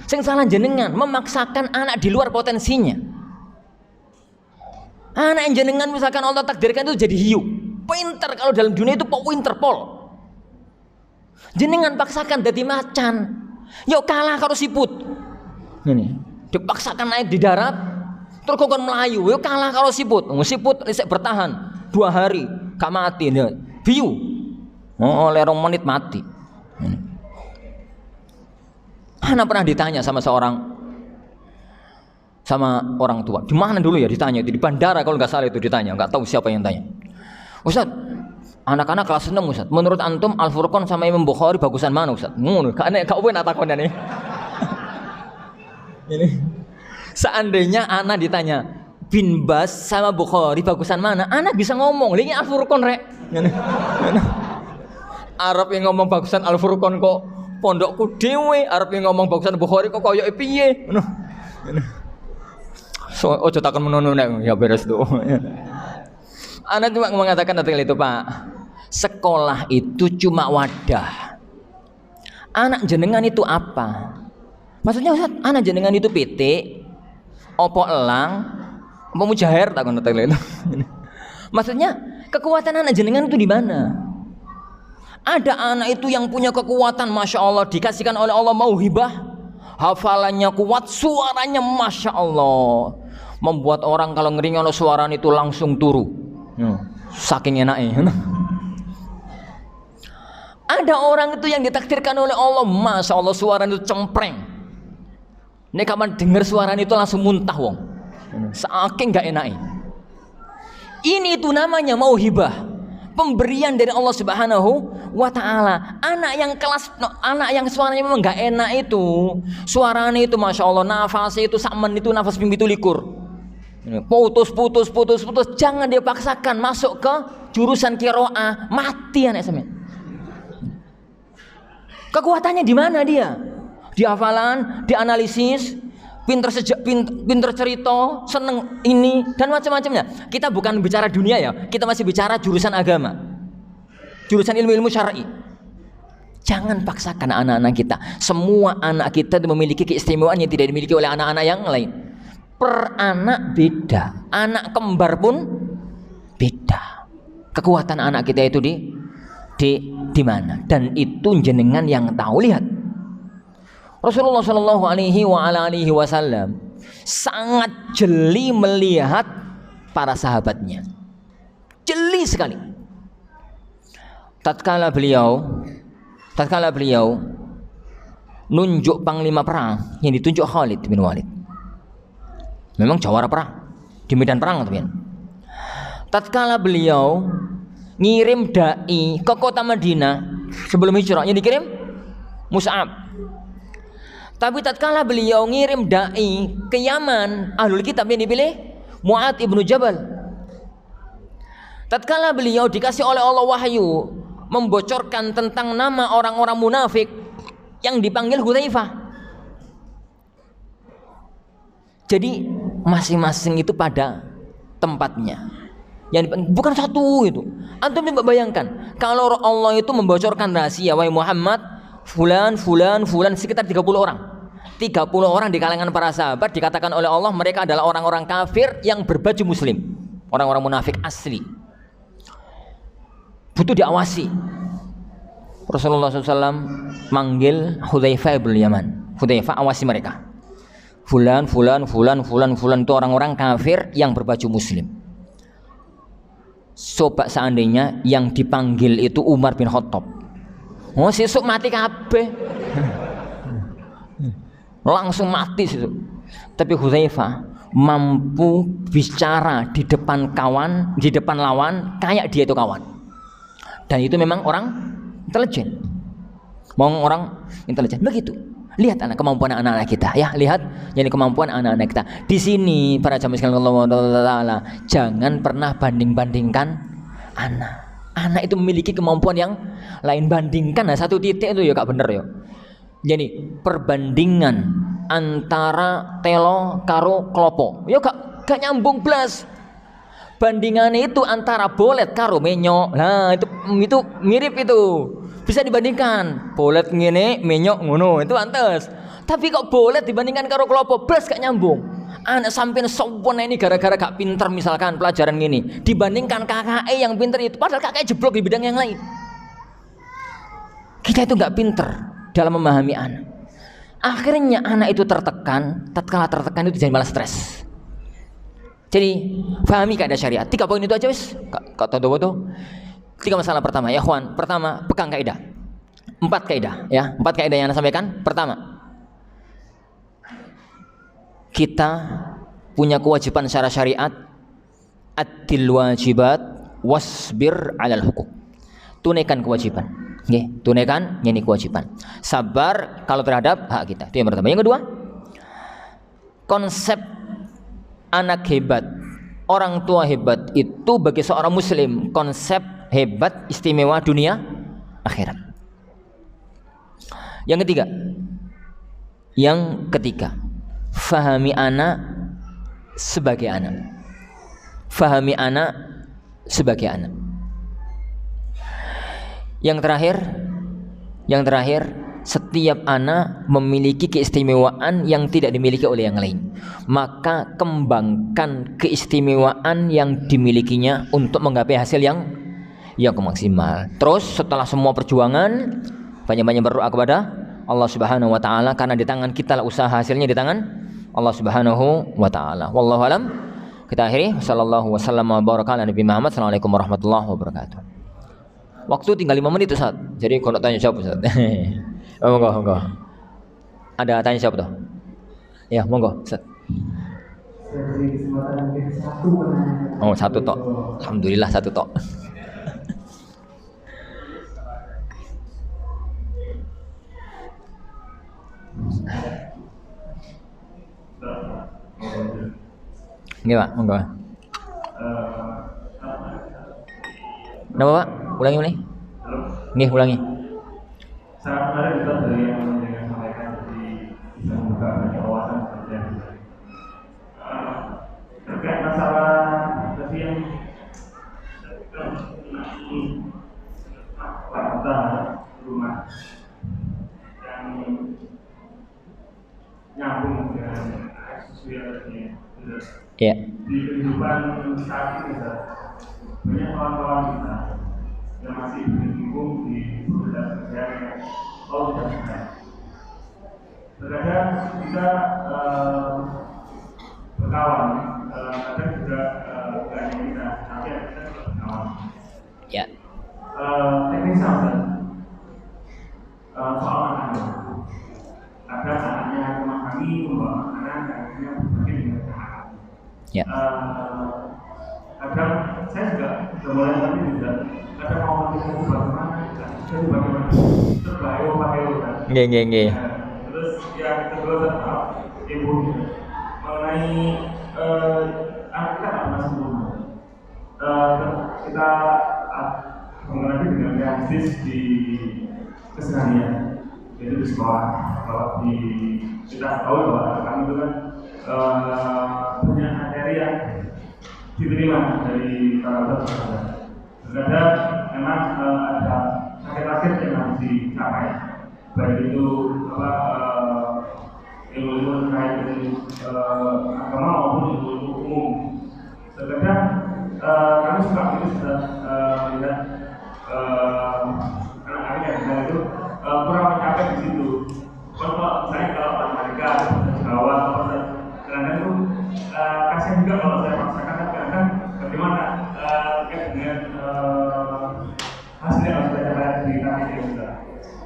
Sing salah jenengan memaksakan anak di luar potensinya. Anak jenengan misalkan Allah takdirkan itu jadi hiu, pinter, kalau dalam dunia itu Winterpol. Jenengan paksakan jadi macan, yuk kalah karo siput. Ini dipaksakan naik di darat, terus kok melayu, yuk kalah karo siput. Siput bisa bertahan 2 hari, gak mati. Hiu, lerong menit mati. Anak pernah ditanya sama orang tua, di mana dulu ya ditanya itu, di bandara kalau nggak salah itu ditanya, nggak tahu siapa yang tanya. Ustaz, anak-anak kelas 6 Ustaz, menurut antum Al-Furqan sama Imam Bukhari bagusan mana Ustaz? Ngono, kau pun takon ini. Ini seandainya anak ditanya Bin Bas sama Bukhari bagusan mana, anak bisa ngomong, ini Al-Furqan rek. Arab yang ngomong bagusan Al-Furqan kok pondokku dewe, Arab yang ngomong bagusan Bukhari kok koyoke piye? So, ojo takkan menunu ya beres tuh. Anak cuma mengatakan itu Pak, sekolah itu cuma wadah. Anak jenengan itu apa? Maksudnya Ustaz, anak jenengan itu PT, opo elang, apa mujahir takon itu. Maksudnya kekuatan anak jenengan itu di mana? Ada anak itu yang punya kekuatan, masya Allah, dikasihkan oleh Allah mauhibah, hafalannya kuat, suaranya masya Allah, membuat orang kalau ngeringono suaranya itu langsung turu, saking enaknya. Ada orang itu yang ditakdirkan oleh Allah, masya Allah, suaranya itu cempreng. Nek kapan dengar suaranya itu langsung muntah wong, saking gak enaknya. Ini itu namanya mauhibah, pemberian dari Allah Subhanahu wa Ta'ala. Anak yang suaranya memang gak enak itu, suaranya itu masya Allah, nafasnya itu sakmen itu nafas ping 17. Putus, jangan dia paksakan masuk ke jurusan qiraah, mati anak sampean. Kekuatannya di mana dia? Di hafalan, di analisis, pinter cerita, seneng ini dan macam-macamnya. Kita bukan bicara dunia ya, kita masih bicara jurusan agama, jurusan ilmu syar'i. Jangan paksakan anak-anak kita. Semua anak kita itu memiliki keistimewaan yang tidak dimiliki oleh anak-anak yang lain. Per anak beda, anak kembar pun beda. Kekuatan anak kita itu di mana? Dan itu jenengan yang tahu. Lihat, Rasulullah Shallallahu Alaihi Wasallam sangat jeli melihat para sahabatnya, jeli sekali. Tatkala beliau nunjuk panglima perang yang ditunjuk Khalid bin Walid, memang jawara perang di medan perang teman. Tatkala beliau ngirim dai ke kota Madinah sebelum hijrah, yang dikirim Mus'ab. Tapi tatkala beliau ngirim dai ke Yaman, ahlul kitab yang dipilih Mu'ad ibnu Jabal. Tatkala beliau dikasih oleh Allah wahyu membocorkan tentang nama orang-orang munafik yang dipanggil Hudzaifah. Jadi masing-masing itu pada tempatnya. Yang bukan satu itu. Antum coba bayangkan, kalau Allah itu membocorkan rahasia, wahai Muhammad, fulan sekitar 30 orang. 30 orang di kalangan para sahabat dikatakan oleh Allah mereka adalah orang-orang kafir yang berbaju muslim. orang-orang munafik asli. Butuh diawasi. Rasulullah SAW manggil Hudzaifah bin Yaman. Hudzaifah, awasi mereka. Fulan itu orang-orang kafir yang berbaju muslim. Coba seandainya yang dipanggil itu Umar bin Khattab. Oh, sesuk mati kabeh. Langsung mati sesuk. Tapi Hudzaifah mampu bicara di depan kawan, di depan lawan kayak dia itu kawan. Dan itu memang orang intelijen. Mau orang intelijen begitu. Lihat kemampuan anak-anak kita ya, lihat jadi kemampuan anak-anak kita. Di sini para jamaah sekalian Allah Taala, jangan pernah banding-bandingkan anak. Anak itu memiliki kemampuan yang lain, bandingkan satu titik itu ya gak bener ya. Jadi perbandingan antara telo karo klopo ya gak nyambung blas. Bandingannya itu antara bolet karo menyok. Nah, itu mirip itu. Bisa dibandingkan. Bolet ngene, menyok ngono, itu pantes. Tapi kok bolet dibandingkan karo klopo, blas gak nyambung. Anak sampean sompon ini gara-gara gak pinter misalkan pelajaran gini, dibandingkan kakaknya yang pinter itu, padahal kakaknya jeblok di bidang yang lain. Kita itu gak pinter dalam memahami anak. Akhirnya anak itu tertekan, tatkala tertekan itu jadi malah stres. Jadi pahami kaidah syariat. 3 poin itu aja wis. Kata dodo. 3 masalah pertama ya, ikhwan. Pertama, pegang kaidah. 4 kaidah ya. 4 kaidah yang Anda sampaikan. Pertama, kita punya kewajiban secara syariat, addil wajibat wasbir 'alal hukuk. Tunaikan kewajiban. Nggih, tunaikan ini kewajiban. Sabar kalau terhadap hak kita. Itu yang pertama. Yang kedua, konsep anak hebat, orang tua hebat itu bagi seorang muslim konsep hebat istimewa dunia akhirat. Yang ketiga, fahami anak sebagai anak. Fahami anak sebagai anak. Yang terakhir, setiap anak memiliki keistimewaan yang tidak dimiliki oleh yang lain. Maka kembangkan keistimewaan yang dimilikinya untuk menggapai hasil yang maksimal. Terus setelah semua perjuangan, banyak-banyak berdoa kepada Allah Subhanahu wa taala, karena di tangan kita lah usaha, hasilnya di tangan Allah Subhanahu wa taala. Wallahu alam. Kita akhiri. Sallallahu wasallam wa baraka ala Nabi Muhammad. Assalamualaikum warahmatullahi wabarakatuh. Waktu tinggal 5 menit Ustaz. Jadi kalau tanya jawab Ustaz. Monggo. Ada tanya jawab toh? Ya, monggo Ustaz. Oh, 1 tok. Alhamdulillah 1 tok. Nggih, Pak, monggo. Kenapa, Pak? Ulangi. Nggih, ulangi.
Sangat menarik juga dari yang mendengar sampaikan, jadi bisa membuka banyak wawasan seperti yang terkait masalah tadi yang warta rumah yang nyambung dengan sosial tadi.
Ya.
Di kehidupan saat ini, banyak kawan-kawan kita yang masih berkecimpung di pekerjaan kerja yang tidak benar. Terkadang kita berkawan, kadang juga bukan kita, tapi kita juga berkawan.
Ya.
Teknisnya soal anak-anak. Kadang anaknya memahami membawa anak dan akhirnya berbagai dengan keadaan.
Ya.
Kadang saya juga mulai nanti juga kadang mau mati itu bagaimana, itu bagaimana terbaik pakai udah.
Nggih.
Terus yang kedua tetap ibu mengenai anak kita nggak pernah sempurna. Kita mengenai dengan realistis di keseharian, yaitu di sekolah. Kalau kita tahu bahwa kami itu kan punya materi yang diterima dari para peserta. Terkadang memang ada target-target yang harus dicapai, baik itu ilmu-ilmu terkait dengan agama maupun ilmu umum. Terkadang terpaksa juga kalau saya paksakan kan bagaimana terkait dengan hasil yang harus saya dapatkan di KTP kita.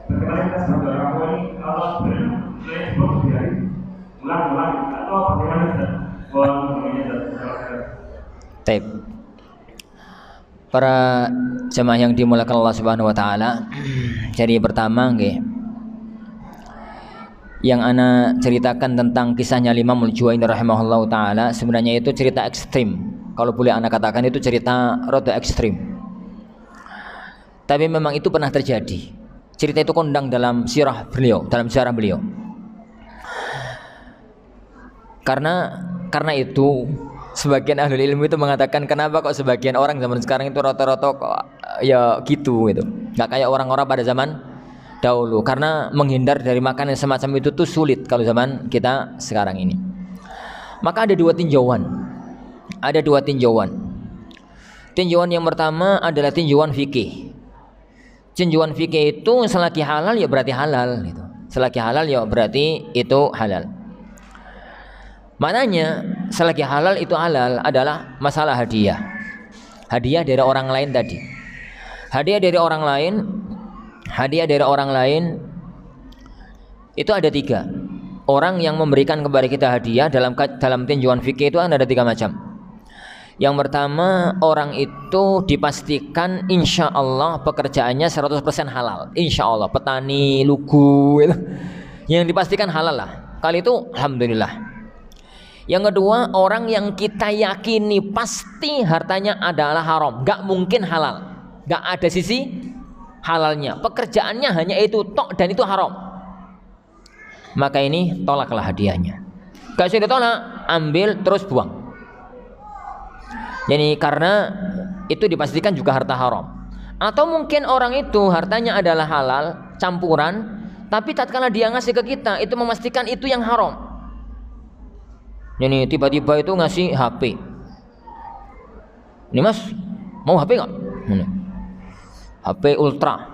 Bagaimana kita sebagai orang tua ini kalau sebenarnya saya coba biarin ulang-ulang atau bagaimana kita
Taib. Para jemaah yang dimuliakan Allah Subhanahu wa taala. Jadi pertama nggih, yang ana ceritakan tentang kisahnya Imam Al-Juwaini rahimahullahu taala sebenarnya itu cerita ekstrim. Kalau boleh ana katakan itu cerita rada ekstrim. Tapi memang itu pernah terjadi. Cerita itu kondang dalam sirah beliau, dalam sejarah beliau. Karena itu sebagian ahli ilmu itu mengatakan kenapa kok sebagian orang zaman sekarang itu rata-rata kok ya gitu gitu. Enggak kayak orang-orang pada zaman dahulu, karena menghindar dari makanan semacam itu tuh sulit kalau zaman kita sekarang ini. Maka ada dua tinjauan. Ada dua tinjauan. Tinjauan yang pertama adalah tinjauan fikih. Tinjauan fikih itu selagi halal ya berarti halal gitu. Selagi halal ya berarti itu halal. Maknanya selagi halal itu halal adalah masalah hadiah. Hadiah dari orang lain tadi. Hadiah dari orang lain itu ada tiga. Orang yang memberikan kepada kita hadiah dalam tinjauan fikih itu ada tiga macam. Yang pertama, orang itu dipastikan insya Allah pekerjaannya 100% halal. Insya Allah, petani, lugu itu. Yang dipastikan halal lah. Kali itu alhamdulillah. Yang kedua, orang yang kita yakini pasti hartanya adalah haram, gak mungkin halal, gak ada sisi halalnya, pekerjaannya hanya itu tok dan itu haram. Maka ini tolaklah hadiahnya. Gak usah ditolak, ambil terus buang. Jadi karena itu dipastikan juga harta haram. Atau mungkin orang itu hartanya adalah halal, campuran, tapi tatkala dia ngasih ke kita itu memastikan itu yang haram. Jadi tiba-tiba itu ngasih HP. Ini mas, mau HP nggak? HP Ultra,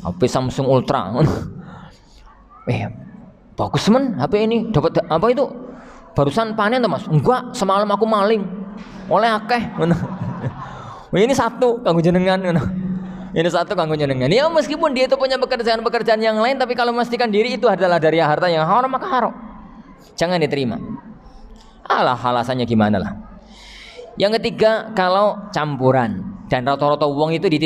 HP Samsung Ultra. Bagus men HP ini. Dapat apa itu? Barusan panen tuh mas? Enggak, semalam aku maling. Oleh akeh. Ini satu kanggo jenengan. Ini satu kanggo jenengan. Ya meskipun dia itu punya pekerjaan-pekerjaan yang lain, tapi kalau memastikan diri itu adalah dari harta yang haram maka haram. Jangan diterima. Alasannya gimana lah. Yang ketiga, kalau campuran dan rata-rata uang itu di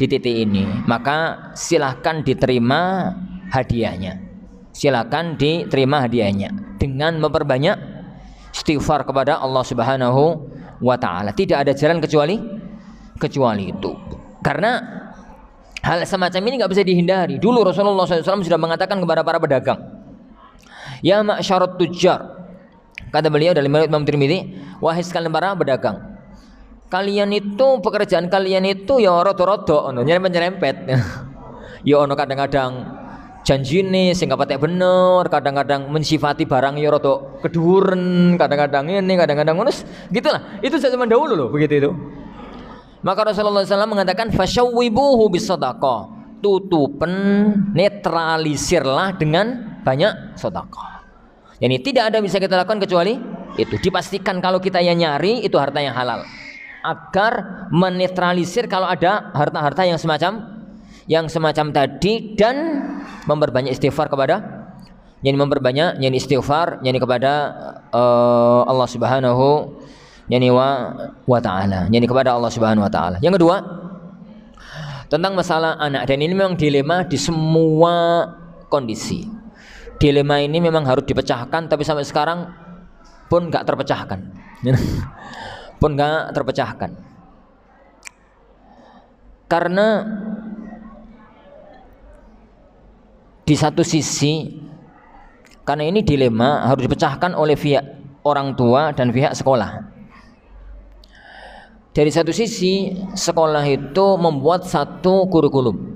titik ini, maka silahkan diterima hadiahnya. Silahkan diterima hadiahnya dengan memperbanyak istighfar kepada Allah Subhanahu wa taala. Tidak ada jalan kecuali itu. Karena hal semacam ini enggak bisa dihindari. Dulu Rasulullah SAW sudah mengatakan kepada para pedagang, ya ma'syarat tujjar, kata beliau dalam riwayat Imam Tirmidzi, wahai sekalian para pedagang, kalian itu pekerjaan kalian itu ya rada-rada ono nyerempet-nyerempet. Ya ono kadang-kadang janjine sing gak patek bener, kadang-kadang mensifati barang ya rada keduren, kadang-kadang ini, kadang-kadang ngono, gitulah. Itu zaman dahulu loh, begitu itu. Maka Rasulullah SAW mengatakan fasyawwibuhu bisadaqah, tutupen, netralisirlah dengan banyak sedekah. Jadi tidak ada bisa kita lakukan kecuali itu. Dipastikan kalau kita yang nyari itu harta yang halal, agar menetralisir kalau ada harta-harta yang semacam tadi, dan memperbanyak istighfar kepada, yani memperbanyak yani istighfar yani kepada Allah Subhanahu wa taala, yani kepada Allah Subhanahu wa taala. Yang kedua, tentang masalah anak, dan ini memang dilema di semua kondisi. Dilema ini memang harus dipecahkan, tapi sampai sekarang pun enggak terpecahkan. Karena di satu sisi, karena ini dilema harus dipecahkan oleh pihak orang tua dan pihak sekolah. Dari satu sisi, sekolah itu membuat satu kurikulum.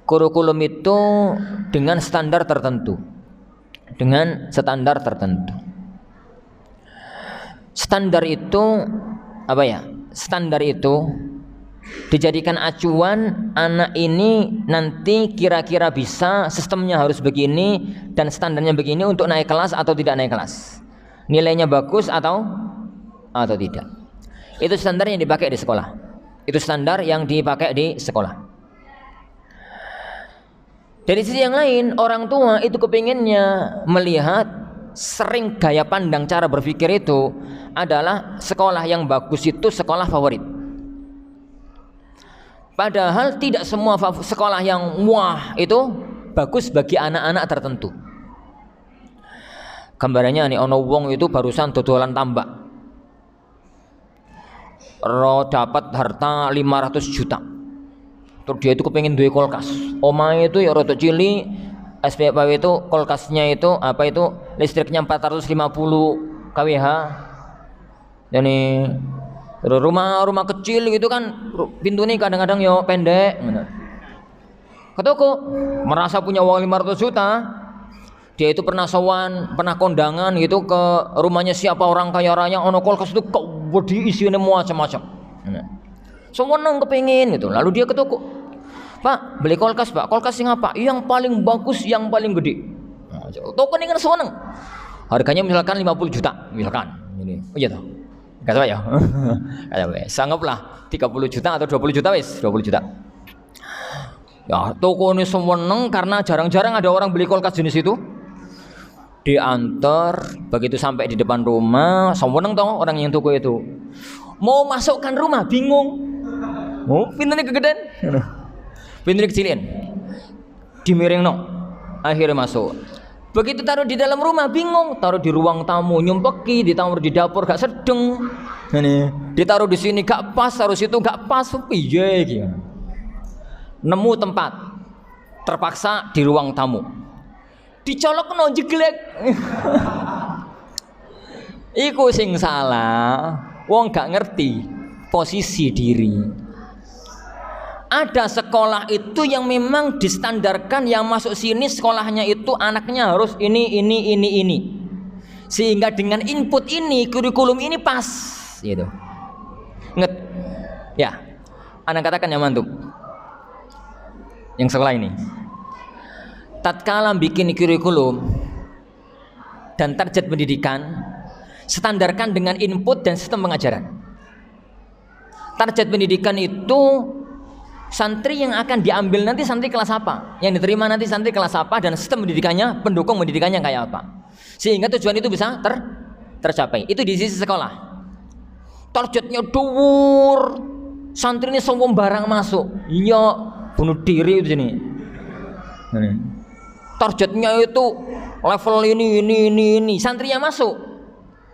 Kurikulum itu dengan standar tertentu. Standar itu apa ya? Standar itu dijadikan acuan, anak ini nanti kira-kira bisa, sistemnya harus begini dan standarnya begini untuk naik kelas atau tidak naik kelas. nilainya bagus atau tidak. Itu standar yang dipakai di sekolah. Itu standar yang dipakai di sekolah. Dari sisi yang lain, orang tua itu kepinginnya melihat sering gaya pandang cara berpikir itu adalah sekolah yang bagus itu sekolah favorit. Padahal tidak semua sekolah yang wah itu bagus bagi anak-anak tertentu. Gambarannya nih, ono wong itu barusan dodolan tambak, dapat harta 500 juta. Terus dia itu kepengen duwe kulkas. Omahe itu ya rada cilik, SPPW itu kulkasnya itu apa itu listriknya 450 kWh. Jadi rumah kecil gitu kan pintunya kadang-kadang yo pendek. Ke toko merasa punya uang 500 juta. Dia itu pernah sowan, pernah kondangan gitu ke rumahnya siapa orang kaya raya, ono kulkas itu kok diisinya macam-macam. Seneng kepengin gitu. Lalu dia ke toko. Pak, beli kulkas, Pak. Kulkas yang apa? Yang paling bagus, yang paling gede. Nah, toko ini kan seneng. Harganya misalkan 50 juta, misalkan. Ini. Oh iya toh. Enggak tahu ya. Sangguplah 30 juta atau 20 juta wis, 20 juta. Ya, toko ini seneng karena jarang-jarang ada orang beli kulkas jenis itu. Diantar, begitu sampai di depan rumah, seneng toh orang yang toko itu. Mau masukkan rumah bingung. Oh, pintunya kegedean. Pintunya kecilin. Dimiringno. Akhirnya masuk. Begitu taruh di dalam rumah bingung, taruh di ruang tamu nyumpeki, ditaruh di dapur gak sedeng. Ini ditaruh di sini gak pas, taruh situ gak pas, piye gitu. Nemu tempat. Terpaksa di ruang tamu. Dicolokno jeglek. Iku sing salah. Wong gak ngerti posisi diri. Ada sekolah itu yang memang distandarkan yang masuk sini sekolahnya itu anaknya harus ini. Sehingga dengan input ini, kurikulum ini pas gitu. Ingat. Ya. Anak katakan yang mantuk. Yang sekolah ini. Tatkala bikin kurikulum dan target pendidikan, standarkan dengan input dan sistem pengajaran. Target pendidikan itu santri yang akan diambil nanti santri kelas apa, yang diterima nanti santri kelas apa, dan sistem pendidikannya, pendukung pendidikannya kayak apa, sehingga tujuan itu bisa tercapai. Itu di sisi sekolah. Targetnya dhuwur, santri ini semua barang masuk, iya bunuh diri itu sini. Targetnya itu level ini, santrinya masuk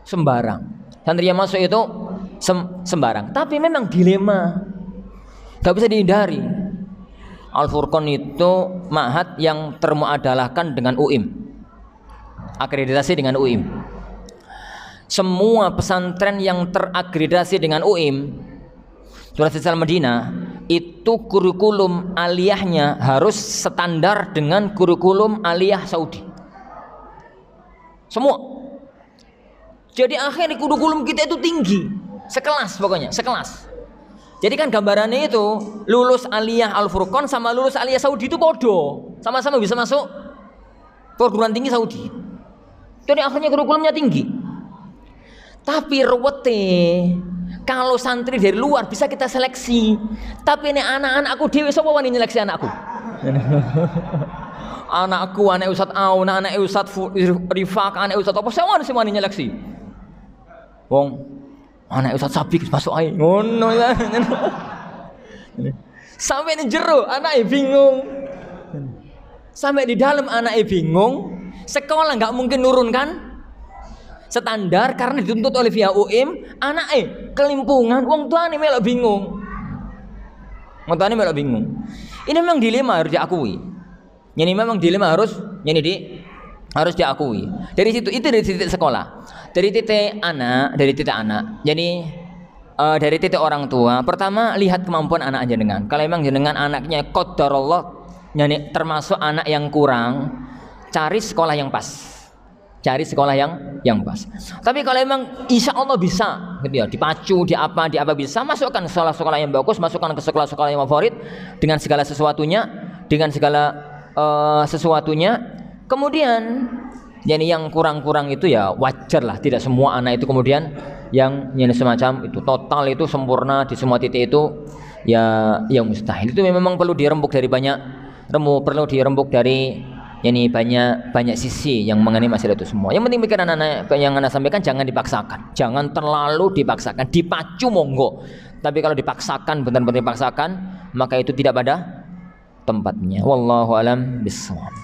sembarang. Santrinya masuk itu sembarang. Tapi memang dilema, gak bisa dihindari. Al-Furqan itu ma'had yang termuadalahkan dengan UIM, akreditasi dengan UIM. Semua pesantren yang terakreditasi dengan UIM, Universitas Al-Madinah, itu kurikulum aliyahnya harus standar dengan kurikulum aliyah Saudi. Semua. Jadi akhirnya kurikulum kita itu tinggi, sekelas pokoknya, sekelas. Jadi kan gambarannya itu lulus aliyah Al-Furqan sama lulus aliyah Saudi itu podo, sama-sama bisa masuk perguruan tinggi Saudi. Jadi akhirnya kurikulumnya tinggi. Tapi ruwete, kalau santri dari luar bisa kita seleksi, tapi ini anak-anak aku dewe sapa wani nyeleksi anakku? Anakku, anak Ustaz Aun, anak Ustaz Rifaq, anak Ustaz apa sing wani nyeleksi? Wong anak Ustaz Sabik masuk ae. Ngono ya. Sampai di jero anaknya bingung. Sampai di dalam anaknya bingung, sekolah enggak mungkin nurunkan standar karena dituntut oleh via UIM, anaknya kelimpungan, wong tuane melok bingung. Wong tuane melok bingung. Ini memang dilema harus diakui. Ini memang dilema harus diakui. Dari situ itu dari titik sekolah. Dari titik anak. Jadi dari titik orang tua, pertama lihat kemampuan anak jenengan. Kalau memang jenengan anaknya qadarullah yani termasuk anak yang kurang, cari sekolah yang pas. Cari sekolah yang pas. Tapi kalau memang insya Allah bisa, gitu ya, dipacu, di apa bisa, masukkan sekolah-sekolah yang bagus, masukkan ke sekolah-sekolah yang favorit dengan segala sesuatunya, Kemudian Yani yang kurang-kurang itu ya wajar lah, tidak semua anak itu kemudian yang semacam itu total itu sempurna di semua titik itu ya mustahil. Itu memang perlu dirembuk dari banyak perlu dirembuk dari banyak sisi yang mengenai masalah itu semua. Yang penting pikiran anak yang anak sampaikan jangan dipaksakan, jangan terlalu dipaksakan, dipacu monggo. Tapi kalau dipaksakan, benar-benar dipaksakan, maka itu tidak pada tempatnya. Wallahu alam bishawab.